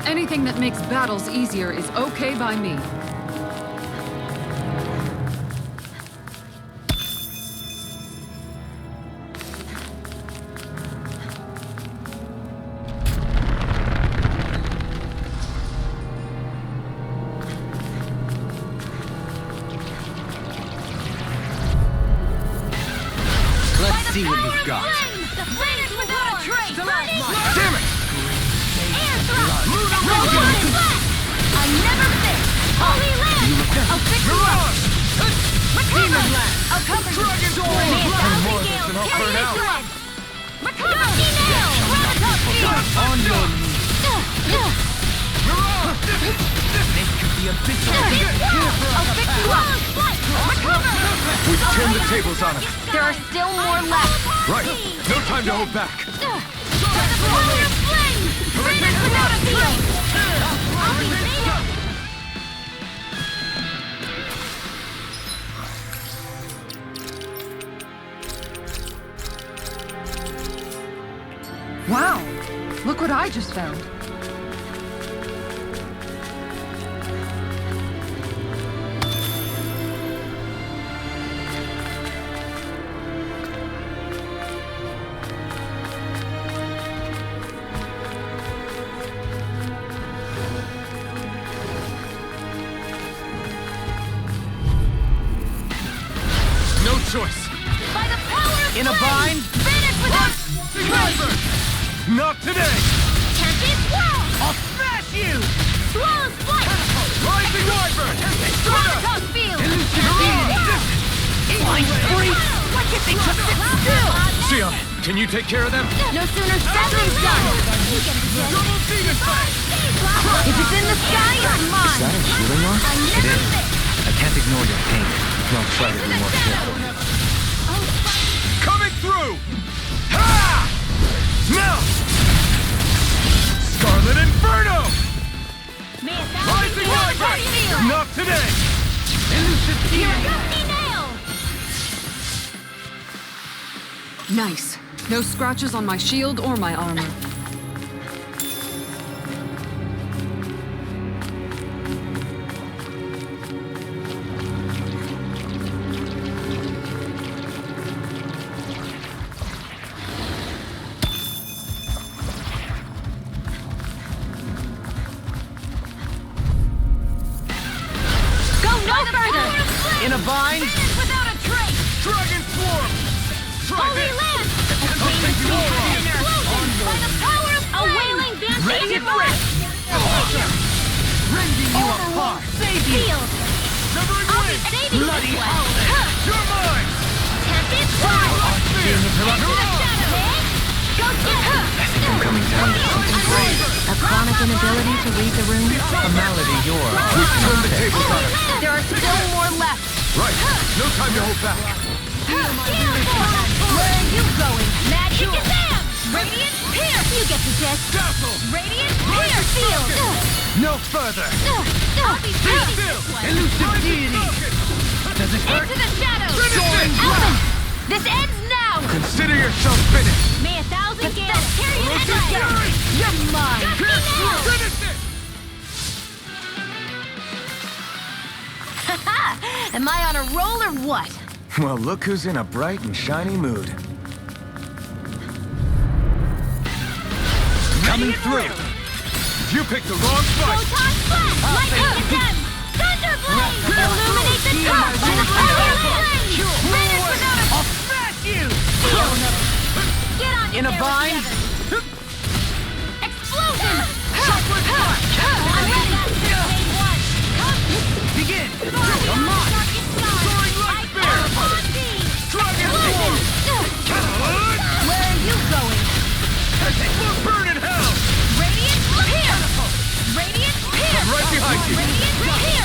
Anything that makes battles easier is okay by me. Let's see what you've got. The planet without a trace! Damn it! Air thrust! Robotic blast! I never miss! Holy land! I'll fix you up! Recover! I'll cover you! Dragon Sword! May a thousand More of this gales and I'll carry burn you out. thread! Recover! Dusty nail! Gravitas field! On your knees. This could be a bit I'll fix you up! Recover! We've turned the tables on him. There are still more left! Right. No time to hold back. Power of flame! Freedom without a field! I'll be there! Wow! Look what I just found. No choice. By the power of In a flame! bind? Finish without trace! Not today! Tempest Swirl! I'll smash you! Swallow's Flight! Rising Wyvern! Gravitas Field! Flying free! Why can't they just sit still? Sion, can you take care of them? No sooner said than done! You get the gist. If it's in the sky, it's mine! Is that a healing arm? I never miss! I can't ignore your pain. I'll try to be more careful. Coming through! Ha! Now! Scarlet Inferno! May a thousand Rising gales Wyvern! carry you! Not today! You're a dusty nail! Nice. No scratches on my shield or my armor. Go no further! In a bind? Finish without a trace! Dragon Swarm! Try Holy this! land! I'll take you all on! Explosion! By the power of flame! A wailing Ready vantage and ready! Rending you apart! Save you! Field! Severing I'll be Wing! saving Bloody this one! howling! Huh. You're mine! Tempest Swirl! Spear! Into the shadows! Go get her! I think I'm coming down to something great. A chronic inability to read the room? A malady you're We've turned the tables on him. There are still more left! Right. No time to hold back. Where are you going? Magic Exam! Radiant Pierce! You get the gist! Dazzle! Radiant Pierce! Field! No further! I'll be saving this one! Elusive deity! Does it hurt? Into the shadows! Finish it! Alvin! This ends now! Consider yourself finished! May 1,000 gales carry an headlight! You're mine! Finish it! Am I on a roll or what? Well, look who's in a bright and shiny mood. Coming through! You picked the wrong fight! Photon flash! Lightning condemn! Thunderblade! Illuminate the top by the power flame! Menace without a... I'll smash you! Get on In a bind? Explosion! Chocolate punch! I'm ready! Phase 1! Begin! Come on! Soaring light spear! Dragon form! Where are you going? Burn in hell! Radiant here! Radiant here! Right behind you! Radiant here!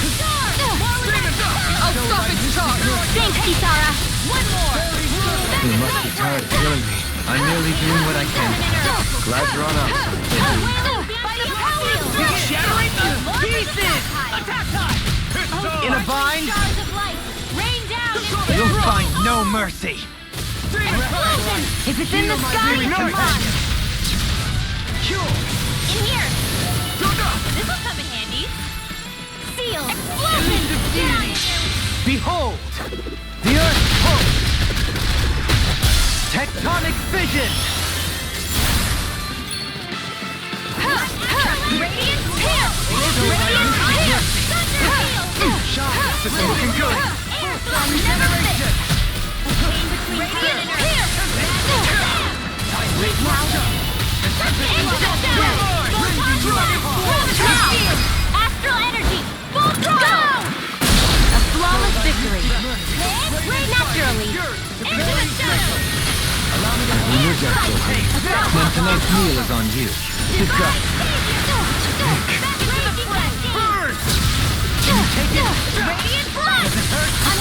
I'll stop its charge! Thanks, Kisara! One more! You must be tired of killing me. I'm merely doing what I can. Glad you're on us. Shattering the pieces! Attack time! In a bind? Stars of light! Rain down! You'll find no mercy. Explosion! If it's in the sky, come on! In here! This'll come in handy! Seal! Explosion! Get on in there! Behold! The Earth pulse! Tectonic fission! Radiant here! Radiant here! This is looking good. I'll never fit! Pain between heaven and earth! Into the shadow! Astral energy! Full throttle! A flawless victory! Naturally! Into the shadow! Then tonight's meal is on you. You've got it. Burn! Radiant blast!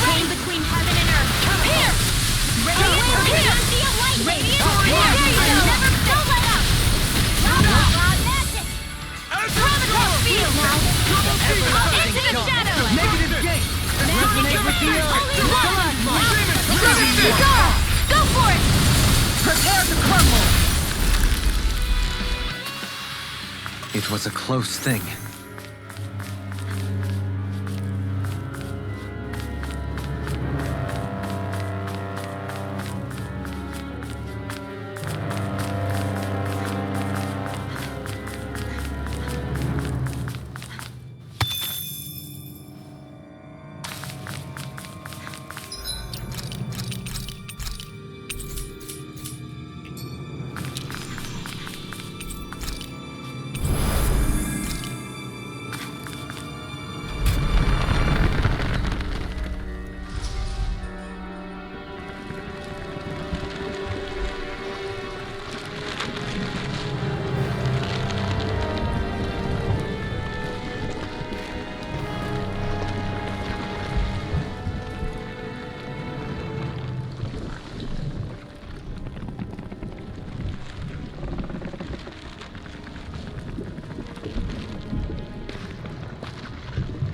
Pain between heaven and earth! Here! Radiant here! Radiant here! Never don't let up! Magic! Prometheus field now! Into the shadow! Negative gate! Resonate with the earth! Go for it! Prepare to crumble! It was a close thing.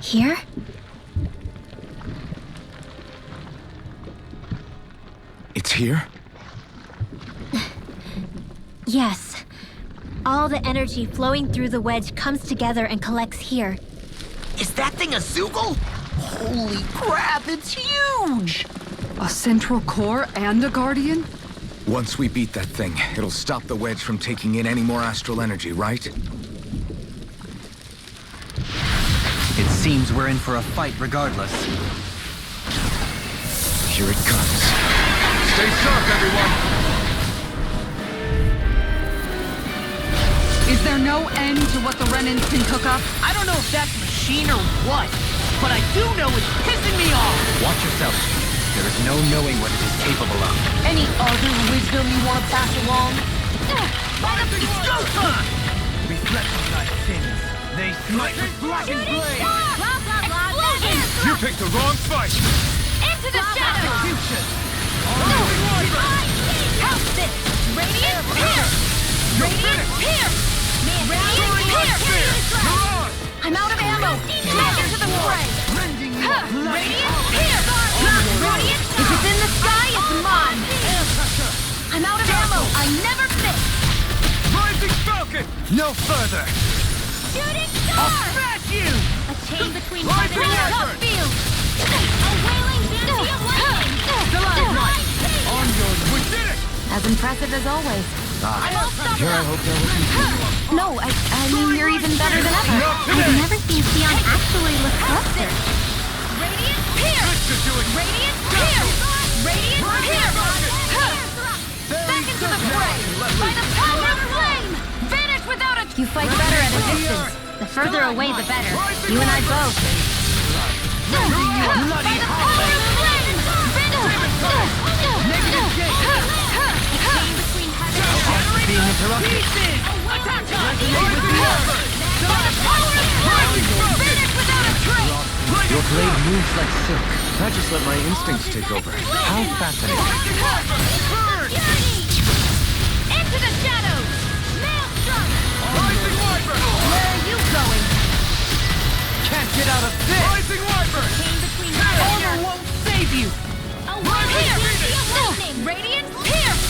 Here? It's here? Yes. All the energy flowing through the wedge comes together and collects here. Is that thing a Zoogle? Holy crap, it's huge! A central core and a guardian? Once we beat that thing, it'll stop the wedge from taking in any more astral energy, right? It seems we're in for a fight regardless. Here it comes. Stay sharp, everyone! Is there no end to what the Renans can cook up? I don't know if that's machine or what, but I do know it's pissing me off! Watch yourself. There is no knowing what it is capable of. Any other wisdom you want to pass along? It's go time! Reflection-like things. They smite with blackened blade. Blah, blah, blah. You picked the wrong fight! Into the shadow! House this! Radiant here! Radiant here! Radiant here! I'm out of ammo! Smack into the fray! Radiant here! Radiant! If it's in the sky, it's mine! No further! Shooting I'll star! smash you! A chain between heaven and earth! Tough field! A wailing dynasty of lightning! On your we did it! As impressive as always. I'm all stopped Here I up! hope that will No, I mean, you're even better than ever. I've never seen Xion actually look flustered. Radiant pierce! Radiant pierce! Radiant pierce! Back into the fray! By the power of flame! Vanish without a... You fight better at a distance. The further away, the better. You and I both. By the power of flame! Negative gate! Chain between heaven and earth! Being interrupted. Attack us! By the power of flame! Vanish without a trace! Your blade moves like silk. I just let my instincts take over. How fascinating. Into the shadows! Maelstrom! Where are you going? Can't get out of this! Rising Wyvern! Chain between heaven and Honor earth! won't save you! A lightning! Radiant pierce!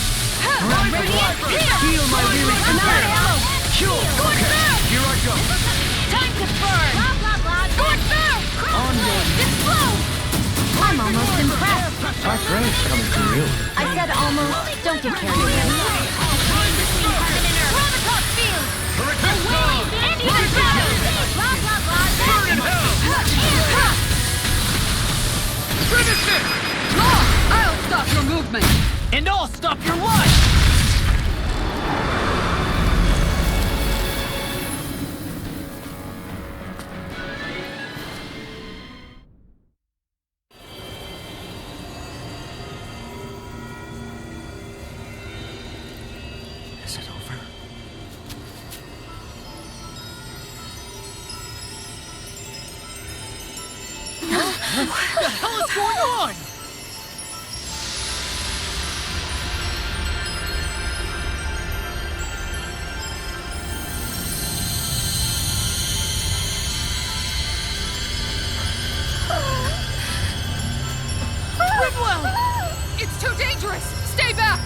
Radiant pierce! Heal my weary Ammo! Sure. Scorch through! Here I go. Time to burn! Blah, blah, blah! Scorch through! Explode! I'm almost impressed. High praise coming from you. I said almost. Don't get carried away. Chain between heaven and earth! Protococ field! Into the shadows! Blah, blah, blah! Burn in hell! Finish it! I'll stop your movement! And I'll stop your life! Is it over? What the hell is going on? Rinwell! It's too dangerous! Stay back!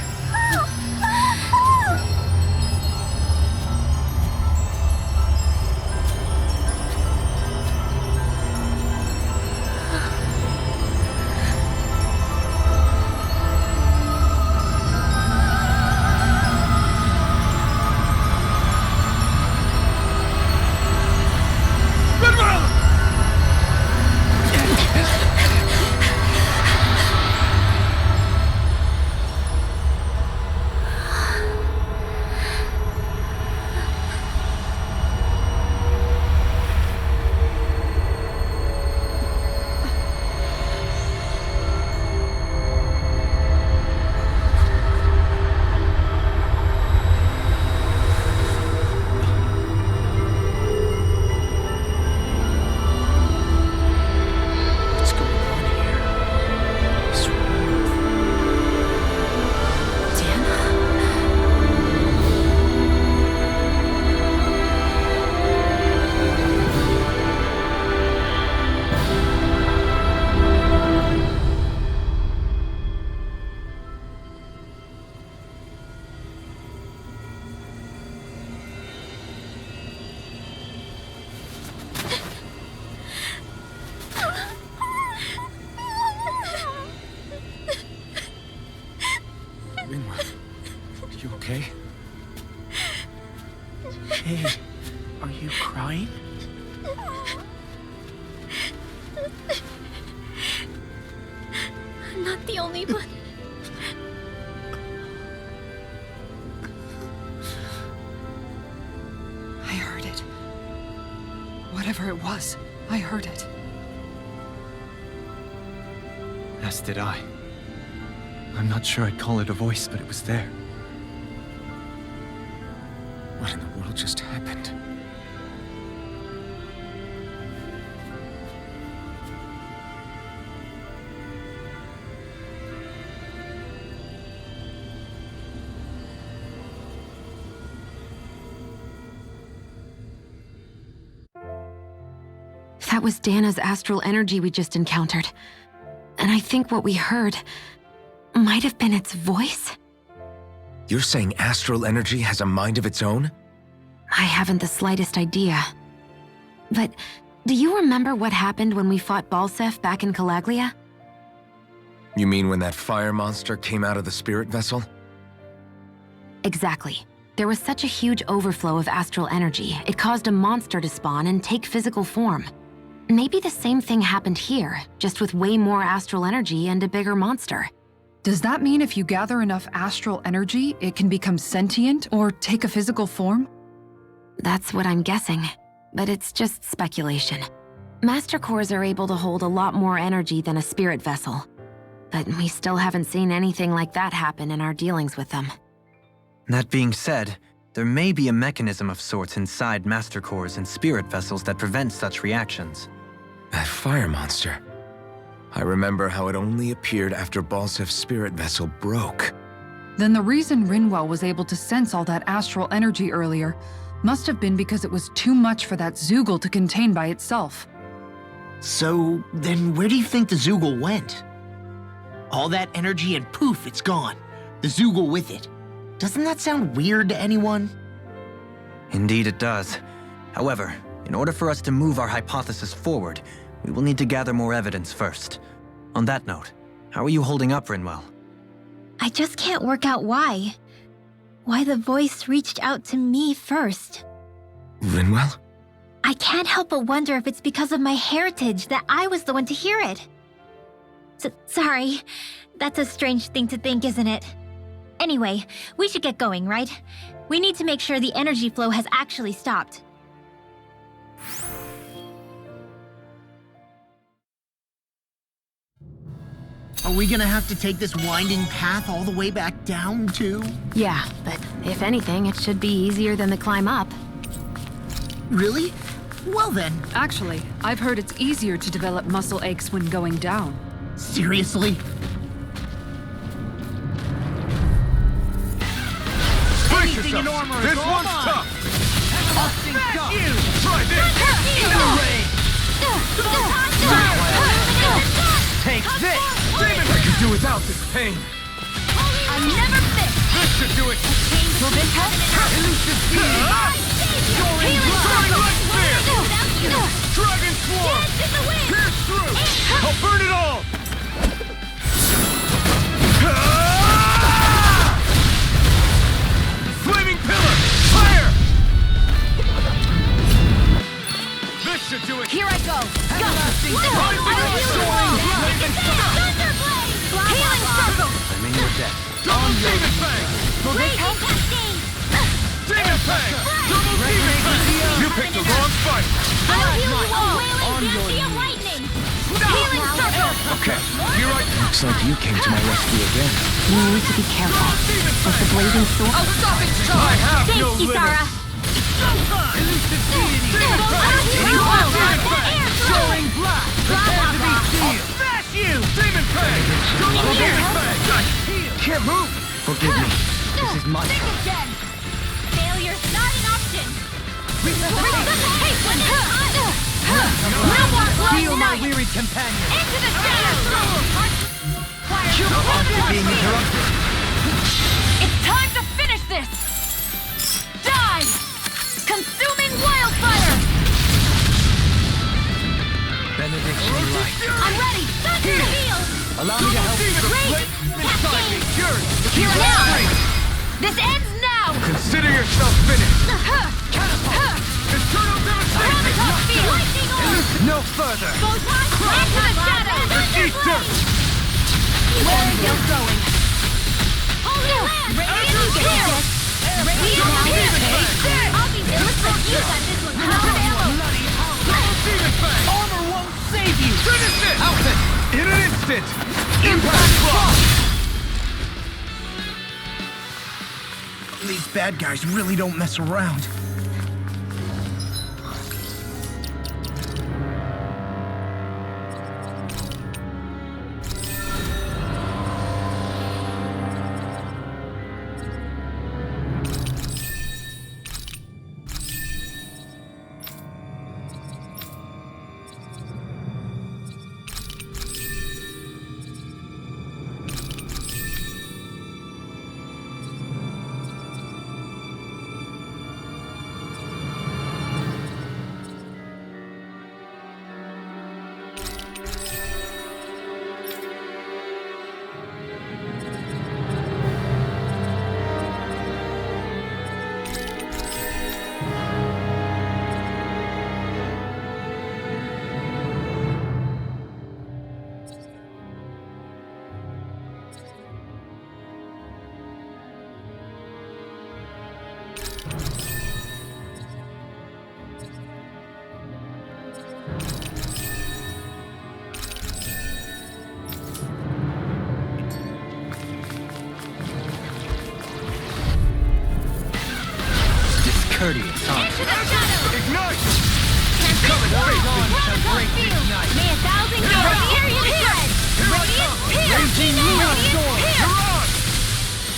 You okay? Hey, are you crying? I'm not the only one. I heard it. Whatever it was, I heard it. As did I. I'm not sure I'd call it a voice, but it was there. What in the world just happened? That was Dana's astral energy we just encountered. And I think what we heard might have been its voice? You're saying astral energy has a mind of its own? I haven't the slightest idea. But do you remember what happened when we fought Balseph back in Calaglia? You mean when that fire monster came out of the spirit vessel? Exactly. There was such a huge overflow of astral energy, it caused a monster to spawn and take physical form. Maybe the same thing happened here, just with way more astral energy and a bigger monster. Does that mean if you gather enough astral energy, it can become sentient or take a physical form? That's what I'm guessing, but it's just speculation. Master cores are able to hold a lot more energy than a spirit vessel, but we still haven't seen anything like that happen in our dealings with them. That being said, there may be a mechanism of sorts inside Master cores and spirit vessels that prevent such reactions. That fire monster. I remember how it only appeared after Balseph's spirit vessel broke. Then the reason Rinwell was able to sense all that astral energy earlier must have been because it was too much for that Zoogle to contain by itself. So, then where do you think the Zoogle went? All that energy and poof, it's gone. The Zoogle with it. Doesn't that sound weird to anyone? Indeed it does. However, in order for us to move our hypothesis forward, we will need to gather more evidence first. On that note, how are you holding up, Rinwell? I just can't work out why. Why the voice reached out to me first. Rinwell? I can't help but wonder if it's because of my heritage that I was the one to hear it. Sorry. That's a strange thing to think, isn't it? Anyway, we should get going, right? We need to make sure the energy flow has actually stopped. Are we gonna have to take this winding path all the way back down, too? Yeah, but if anything, it should be easier than the climb up. Really? Well then, Actually, I've heard it's easier to develop muscle aches when going down. seriously? Anything in armor is This all one's mine. tough! I'll smash you! Try this! Take this! I could do without this pain. I'm never fit. This should do it! Elusive speed. Dragon Swarm! Pierce through! I'll burn it all! Flaming Pillar! Fire! This should do it! Here I go. Go. Healing circle. I'm in your debt. Double Demon Fang! Raging cascade. Demon Fang! Double Demon Fang! You picked the wrong fight! I'll heal you all. Wailing Dancy of lightning. Healing circle. Okay, here I come. Looks like you came to my rescue again. You need to be careful. With the blazing sword. I have Thanks, no Kisara. limits! Elusive Deity! Demon Fang! Showing black! Prepare to be sealed! I'll smash you! Demon Fang! Double Demon Fang! Can't move! Forgive me. This is my Think again. Failure's not an option. No more Feel my night. wearied companion. Into the shadows. Being interrupted. It's time to finish this. Die. Consuming wildfire. Benediction light. I'm ready. Thunder heal. Allow me to help. Rage. Cascade. Yours! Here now. This ends now. Consider yourself finished! Eternal devastation! Comatose field. Lightning orb. No further. Photon. Into the shadows. Easter! Where are you going? Holy Land! Radiant here! Radiant here! I'll be there with you on this one. Demon Fang! Armor won't save you! Finish this! Outfit! In an instant! Impact Block! These bad guys really don't mess around. Discourteous, huh? Into the shadows! Ignite! Coming straight on to break this night! May 1,000 radiant spread! Radiant pierce! Raging Radiant storm! pierce! You're on!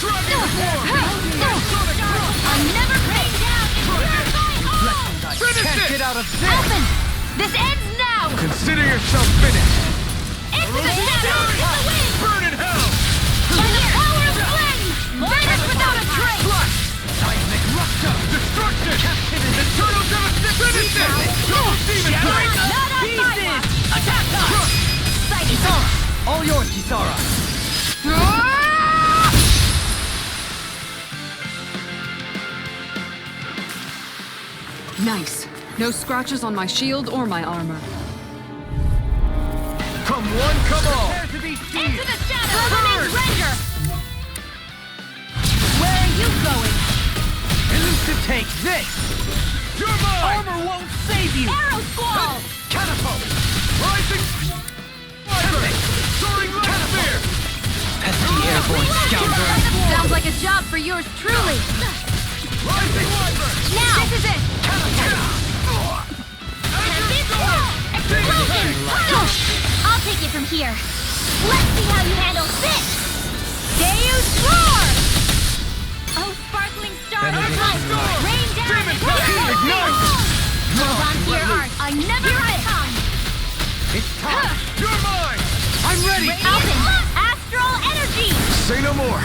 Dragon form! I'll never bring down and purify all! Finish it! out of Alphen! This ends now! Consider yourself finished! Into the shadows! To the wind! Burn in hell! By the power of flame! Vanish without a trace! Flash! Seismic rupture! Destruction! Captivity! Eternal devastation! Finish it! Double demon strike! Not on my watch! Attack us! Sighting! All yours, Kisara. Nice. No scratches on my shield or my armor. Come one, come all! Into the shadows! Permanent render! Where are you going? Take this! You're mine! Armor won't save you! Arrow squall! Catapult! Rising! Viper! Soaring light spear! Pesky airborne scoundrel. Sounds like a job for yours truly. Rising Viper! Now! This is it! Explosion! I'll take it from here. Let's see how you handle this! Deus Roar! Oh, sparkling star of light! Rain down and Ignite! Hold on to your art. I never come! It's time! You're mine! I'm ready! Alphen! Astral energy! Say no more!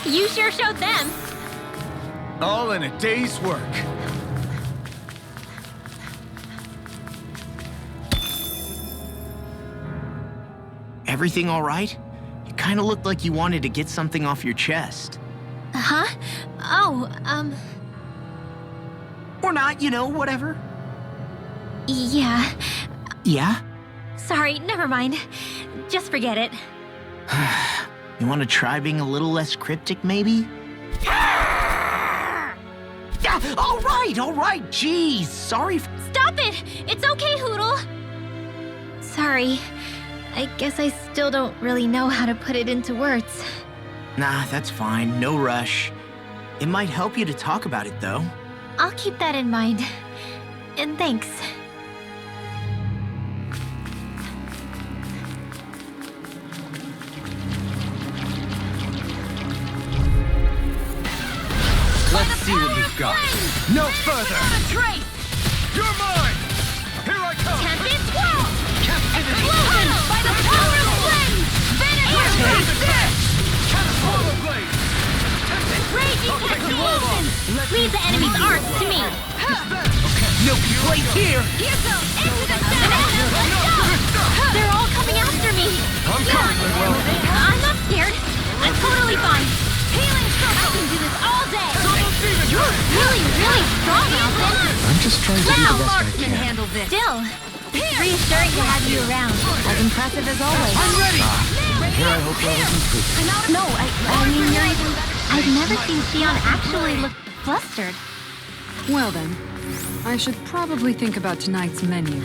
You sure showed them. All in a day's work. Everything all right? You kind of looked like you wanted to get something off your chest. Huh? Oh, Or not, you know, whatever. yeah. Yeah? Sorry, never mind. Just forget it. You want to try being a little less cryptic, maybe? All right, jeez. Sorry. Stop it! It's okay, Hootle! Sorry. I guess I still don't really know how to put it into words. Nah, that's fine. No rush. It might help you to talk about it, though. I'll keep that in mind. And thanks. Let's see what you've got. No further! Not a trace! You're mine! Here I come! Tempest swirl! Explosion! By the power of flame! Vanish! Take this! Catapult blade! Raging explosion! Leave the enemy's arts to me! No place here! Here goes! Into the shadows! They're all coming after me! I'm coming, Linwell! I'm not scared. I'm totally fine. Healing stroke! I can do this all day! You're really, really strong, Alphen! I'm just trying to do Now, the best I Marksman can. handle this! Still, it's reassuring to have you around. As impressive as always. I'm ready! Here I hope that wasn't spooky. No, I mean, you're even better. I've never seen Xion actually look flustered. Well then, I should probably think about tonight's menu.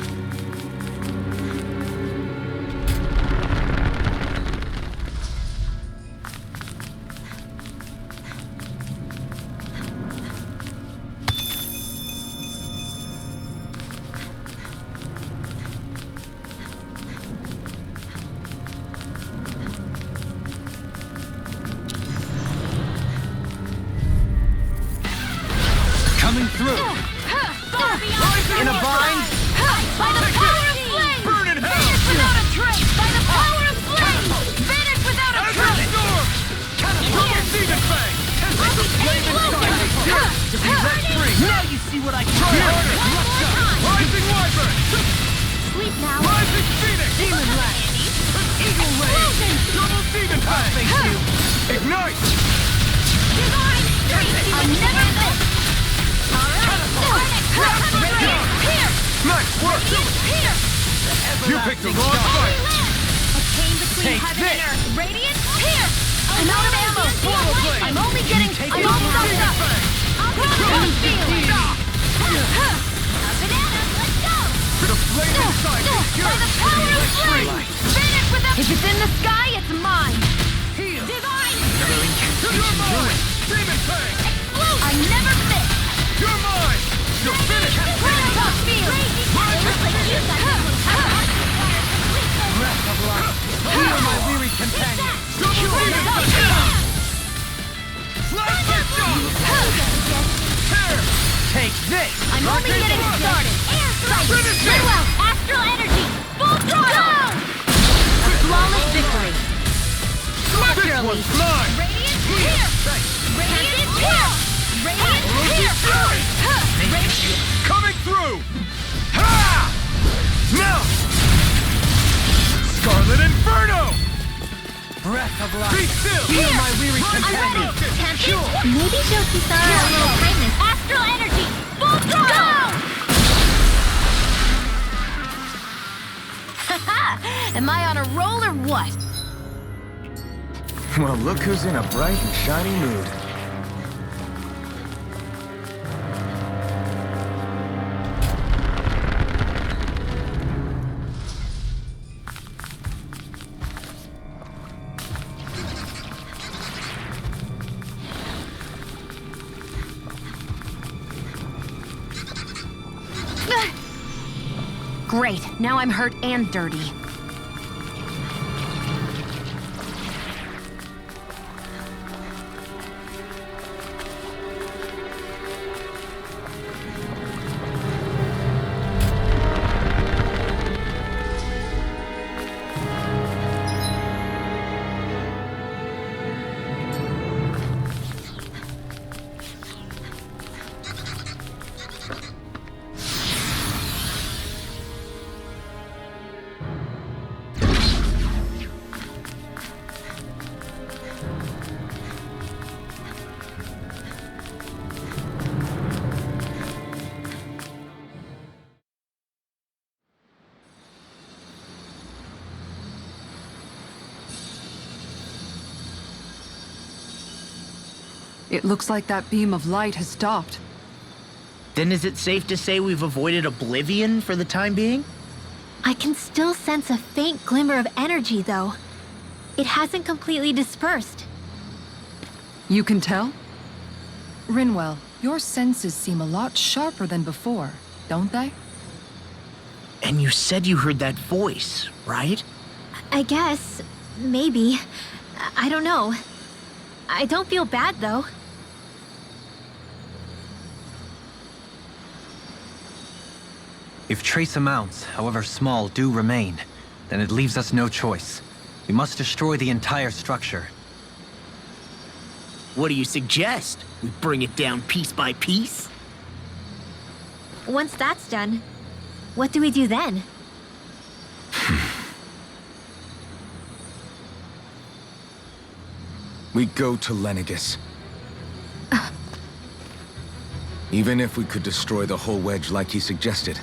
Coming through. In a bind? By the power of flame! Burn in hell! Vanish without a trace! By the power of flame! Vanish without a trace! Storm! Catapult demon fang! Now you see what I can Try do! harder! Rising Wyvern! Sleep now! Rising Phoenix! Demon Lash! Eagle Ray! Double demon fang! Ignite! Divine strength! I'll never miss! Alright! Here! Nice work! Here! You picked the wrong fight! A chain between Take heaven this. and earth! Radiant! Here! I'm out of ammo! tough feeling! A banana, let's go! The flame inside is By yours! the power of flame! Finish with a... If it's in the sky, it's mine! Heal! Divine! You're mine! Demon Fang! Explode! I never miss! You're mine! You're finished! Tough feeling! It looks like you got Breath of life. Heal my weary companion. Take this! I'm only getting started! Air strike! Very well! Astral energy! Full throttle! A flawless victory! Naturally! Mine! Radiant here! Radiant here! Radiant here! Radiant... Coming through! Ha! Now! Scarlet Inferno! Breath of life. Be still! Heal my weary I'm ready! companion. Tempest! Maybe show Kisara a little kindness. Astral energy! Full throttle! Haha! Am I on a roll or what? Well, look who's in a bright and shiny mood. Great, now I'm hurt and dirty. It looks like that beam of light has stopped. Then is it safe to say we've avoided oblivion for the time being? I can still sense a faint glimmer of energy, though. It hasn't completely dispersed. You can tell? Rinwell, your senses seem a lot sharper than before, don't they? And you said you heard that voice, right? I guess. Maybe. I don't know. I don't feel bad, though. If trace amounts, however small, do remain, then it leaves us no choice. We must destroy the entire structure. What do you suggest? We bring it down piece by piece? Once that's done, what do we do then? We go to Lenegis. Even if we could destroy the whole wedge like he suggested,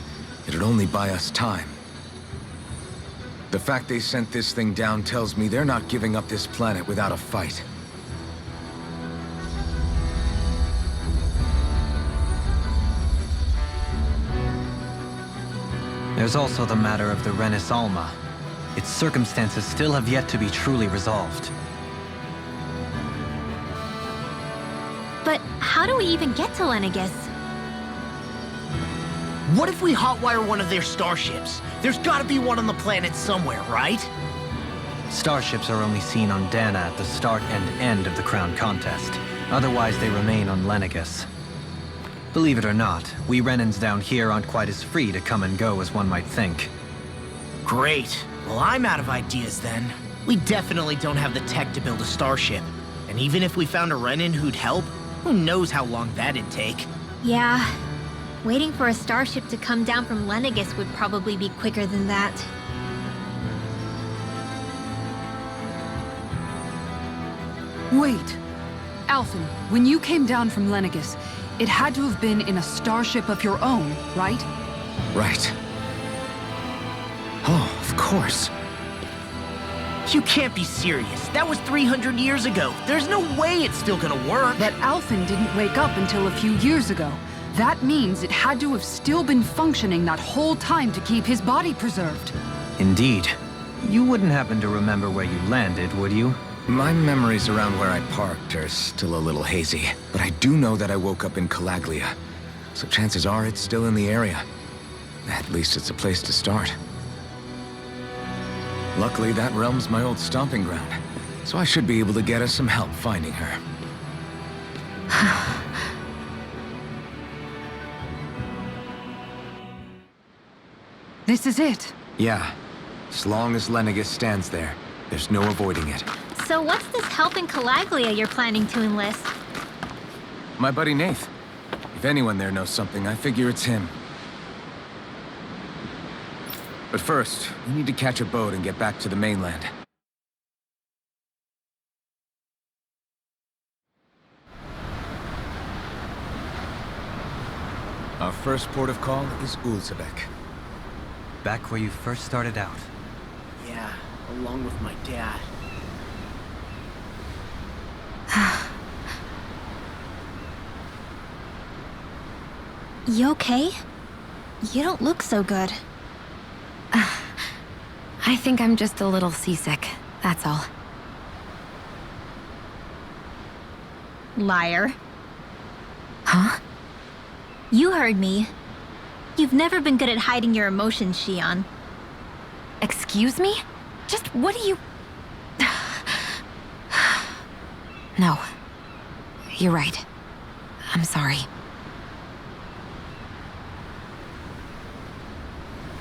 it'd only buy us time. The fact they sent this thing down tells me they're not giving up this planet without a fight. There's also the matter of the Renis Alma. Its circumstances still have yet to be truly resolved. But how do we even get to Lenegis? What if we hotwire one of their starships? There's gotta be one on the planet somewhere, right? Starships are only seen on Dana at the start and end of the Crown Contest. Otherwise, they remain on Lenegis. Believe it or not, we Renans down here aren't quite as free to come and go as one might think. Great. Well, I'm out of ideas then. We definitely don't have the tech to build a starship. And even if we found a Renin who'd help, who knows how long that'd take? Yeah. Waiting for a starship to come down from Lenegis would probably be quicker than that. Wait. Alphen, when you came down from Lenegis, it had to have been in a starship of your own, right? Right. Oh, of course. You can't be serious. That was 300 years ago. There's no way it's still gonna work. But Alphen didn't wake up until a few years ago. That means it had to have still been functioning that whole time to keep his body preserved. Indeed. You wouldn't happen to remember where you landed, would you? My memories around where I parked are still a little hazy, but I do know that I woke up in Calaglia, so chances are it's still in the area. At least it's a place to start. Luckily, that realm's my old stomping ground, so I should be able to get us some help finding her. This is it. Yeah. As long as Lenegis stands there, there's no avoiding it. So what's this help in Calaglia you're planning to enlist? My buddy Nath. If anyone there knows something, I figure it's him. But first, we need to catch a boat and get back to the mainland. Our first port of call is Ulzebek. Back where you first started out. Yeah, along with my dad. You okay? You don't look so good. I think I'm just a little seasick, that's all. Liar. Huh? You heard me. You've never been good at hiding your emotions, Shion. Excuse me? Just what do you... No. You're right. I'm sorry.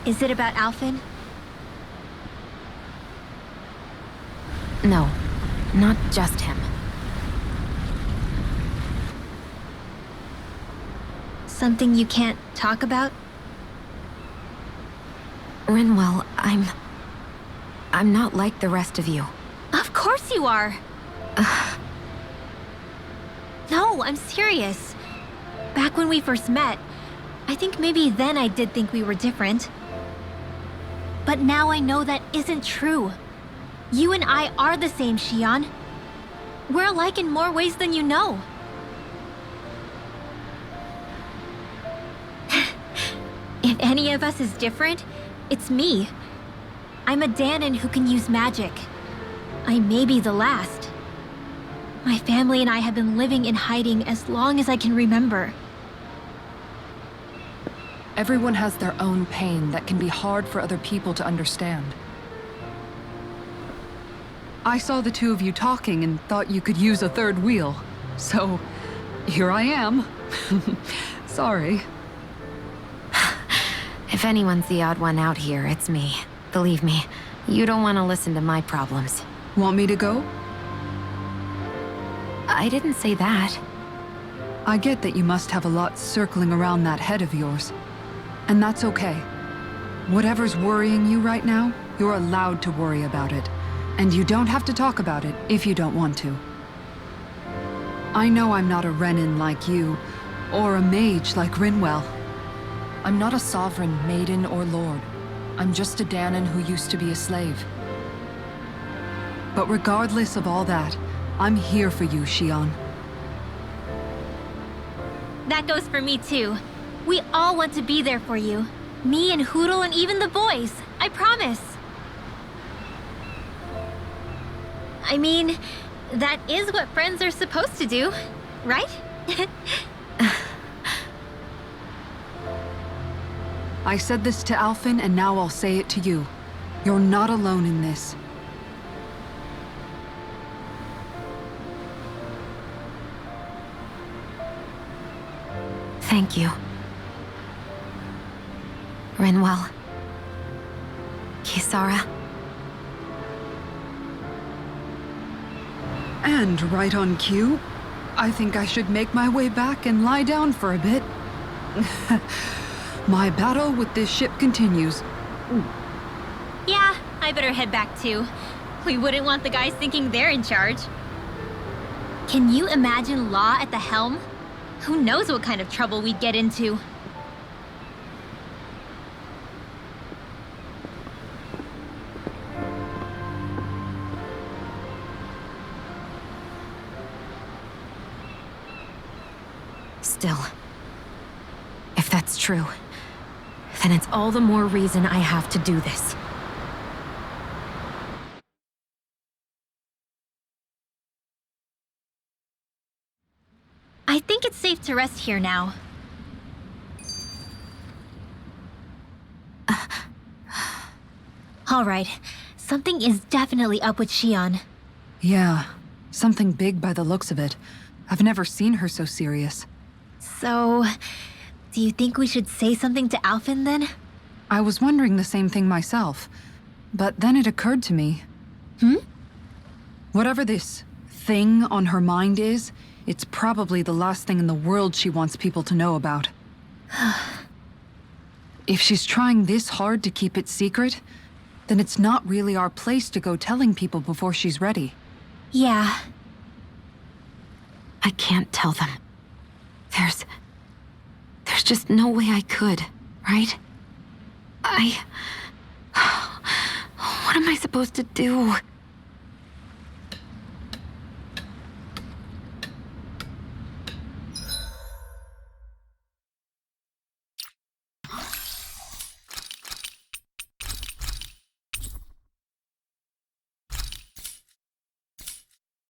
Is it about Alphen? No. Not just him. Something you can't talk about? Rinwell, I'm not like the rest of you. Of course you are! No, I'm serious. Back when we first met, I think maybe then I did think we were different. But now I know that isn't true. You and I are the same, Shion. We're alike in more ways than you know. If any of us is different, it's me. I'm a Dahnan who can use magic. I may be the last. My family and I have been living in hiding as long as I can remember. Everyone has their own pain that can be hard for other people to understand. I saw the two of you talking and thought you could use a third wheel. So, here I am. Sorry. If anyone's the odd one out here, it's me. Believe me, you don't want to listen to my problems. Want me to go? I didn't say that. I get that you must have a lot circling around that head of yours. And that's okay. Whatever's worrying you right now, you're allowed to worry about it. And you don't have to talk about it if you don't want to. I know I'm not a Renin like you, or a mage like Rinwell. I'm not a sovereign, maiden, or lord. I'm just a Dahnan who used to be a slave. But regardless of all that, I'm here for you, Shion. That goes for me too. We all want to be there for you. Me and Hootle and even the boys. I promise. I mean, that is what friends are supposed to do, right? I said this to Alphen, and now I'll say it to you. You're not alone in this. Thank you. Rinwell. Kisara. And right on cue, I think I should make my way back and lie down for a bit. My battle with this ship continues. Yeah, I better head back too. We wouldn't want the guys thinking they're in charge. Can you imagine Law at the helm? Who knows what kind of trouble we'd get into? Still, if that's true, then it's all the more reason I have to do this. I think it's safe to rest here now. Alright, something is definitely up with Shion. Yeah, something big by the looks of it. I've never seen her so serious. So, do you think we should say something to Alphen then? I was wondering the same thing myself, but then it occurred to me. Whatever this thing on her mind is, it's probably the last thing in the world she wants people to know about. If she's trying this hard to keep it secret, then it's not really our place to go telling people before she's ready. Yeah. I can't tell them. There's just no way I could, right? What am I supposed to do?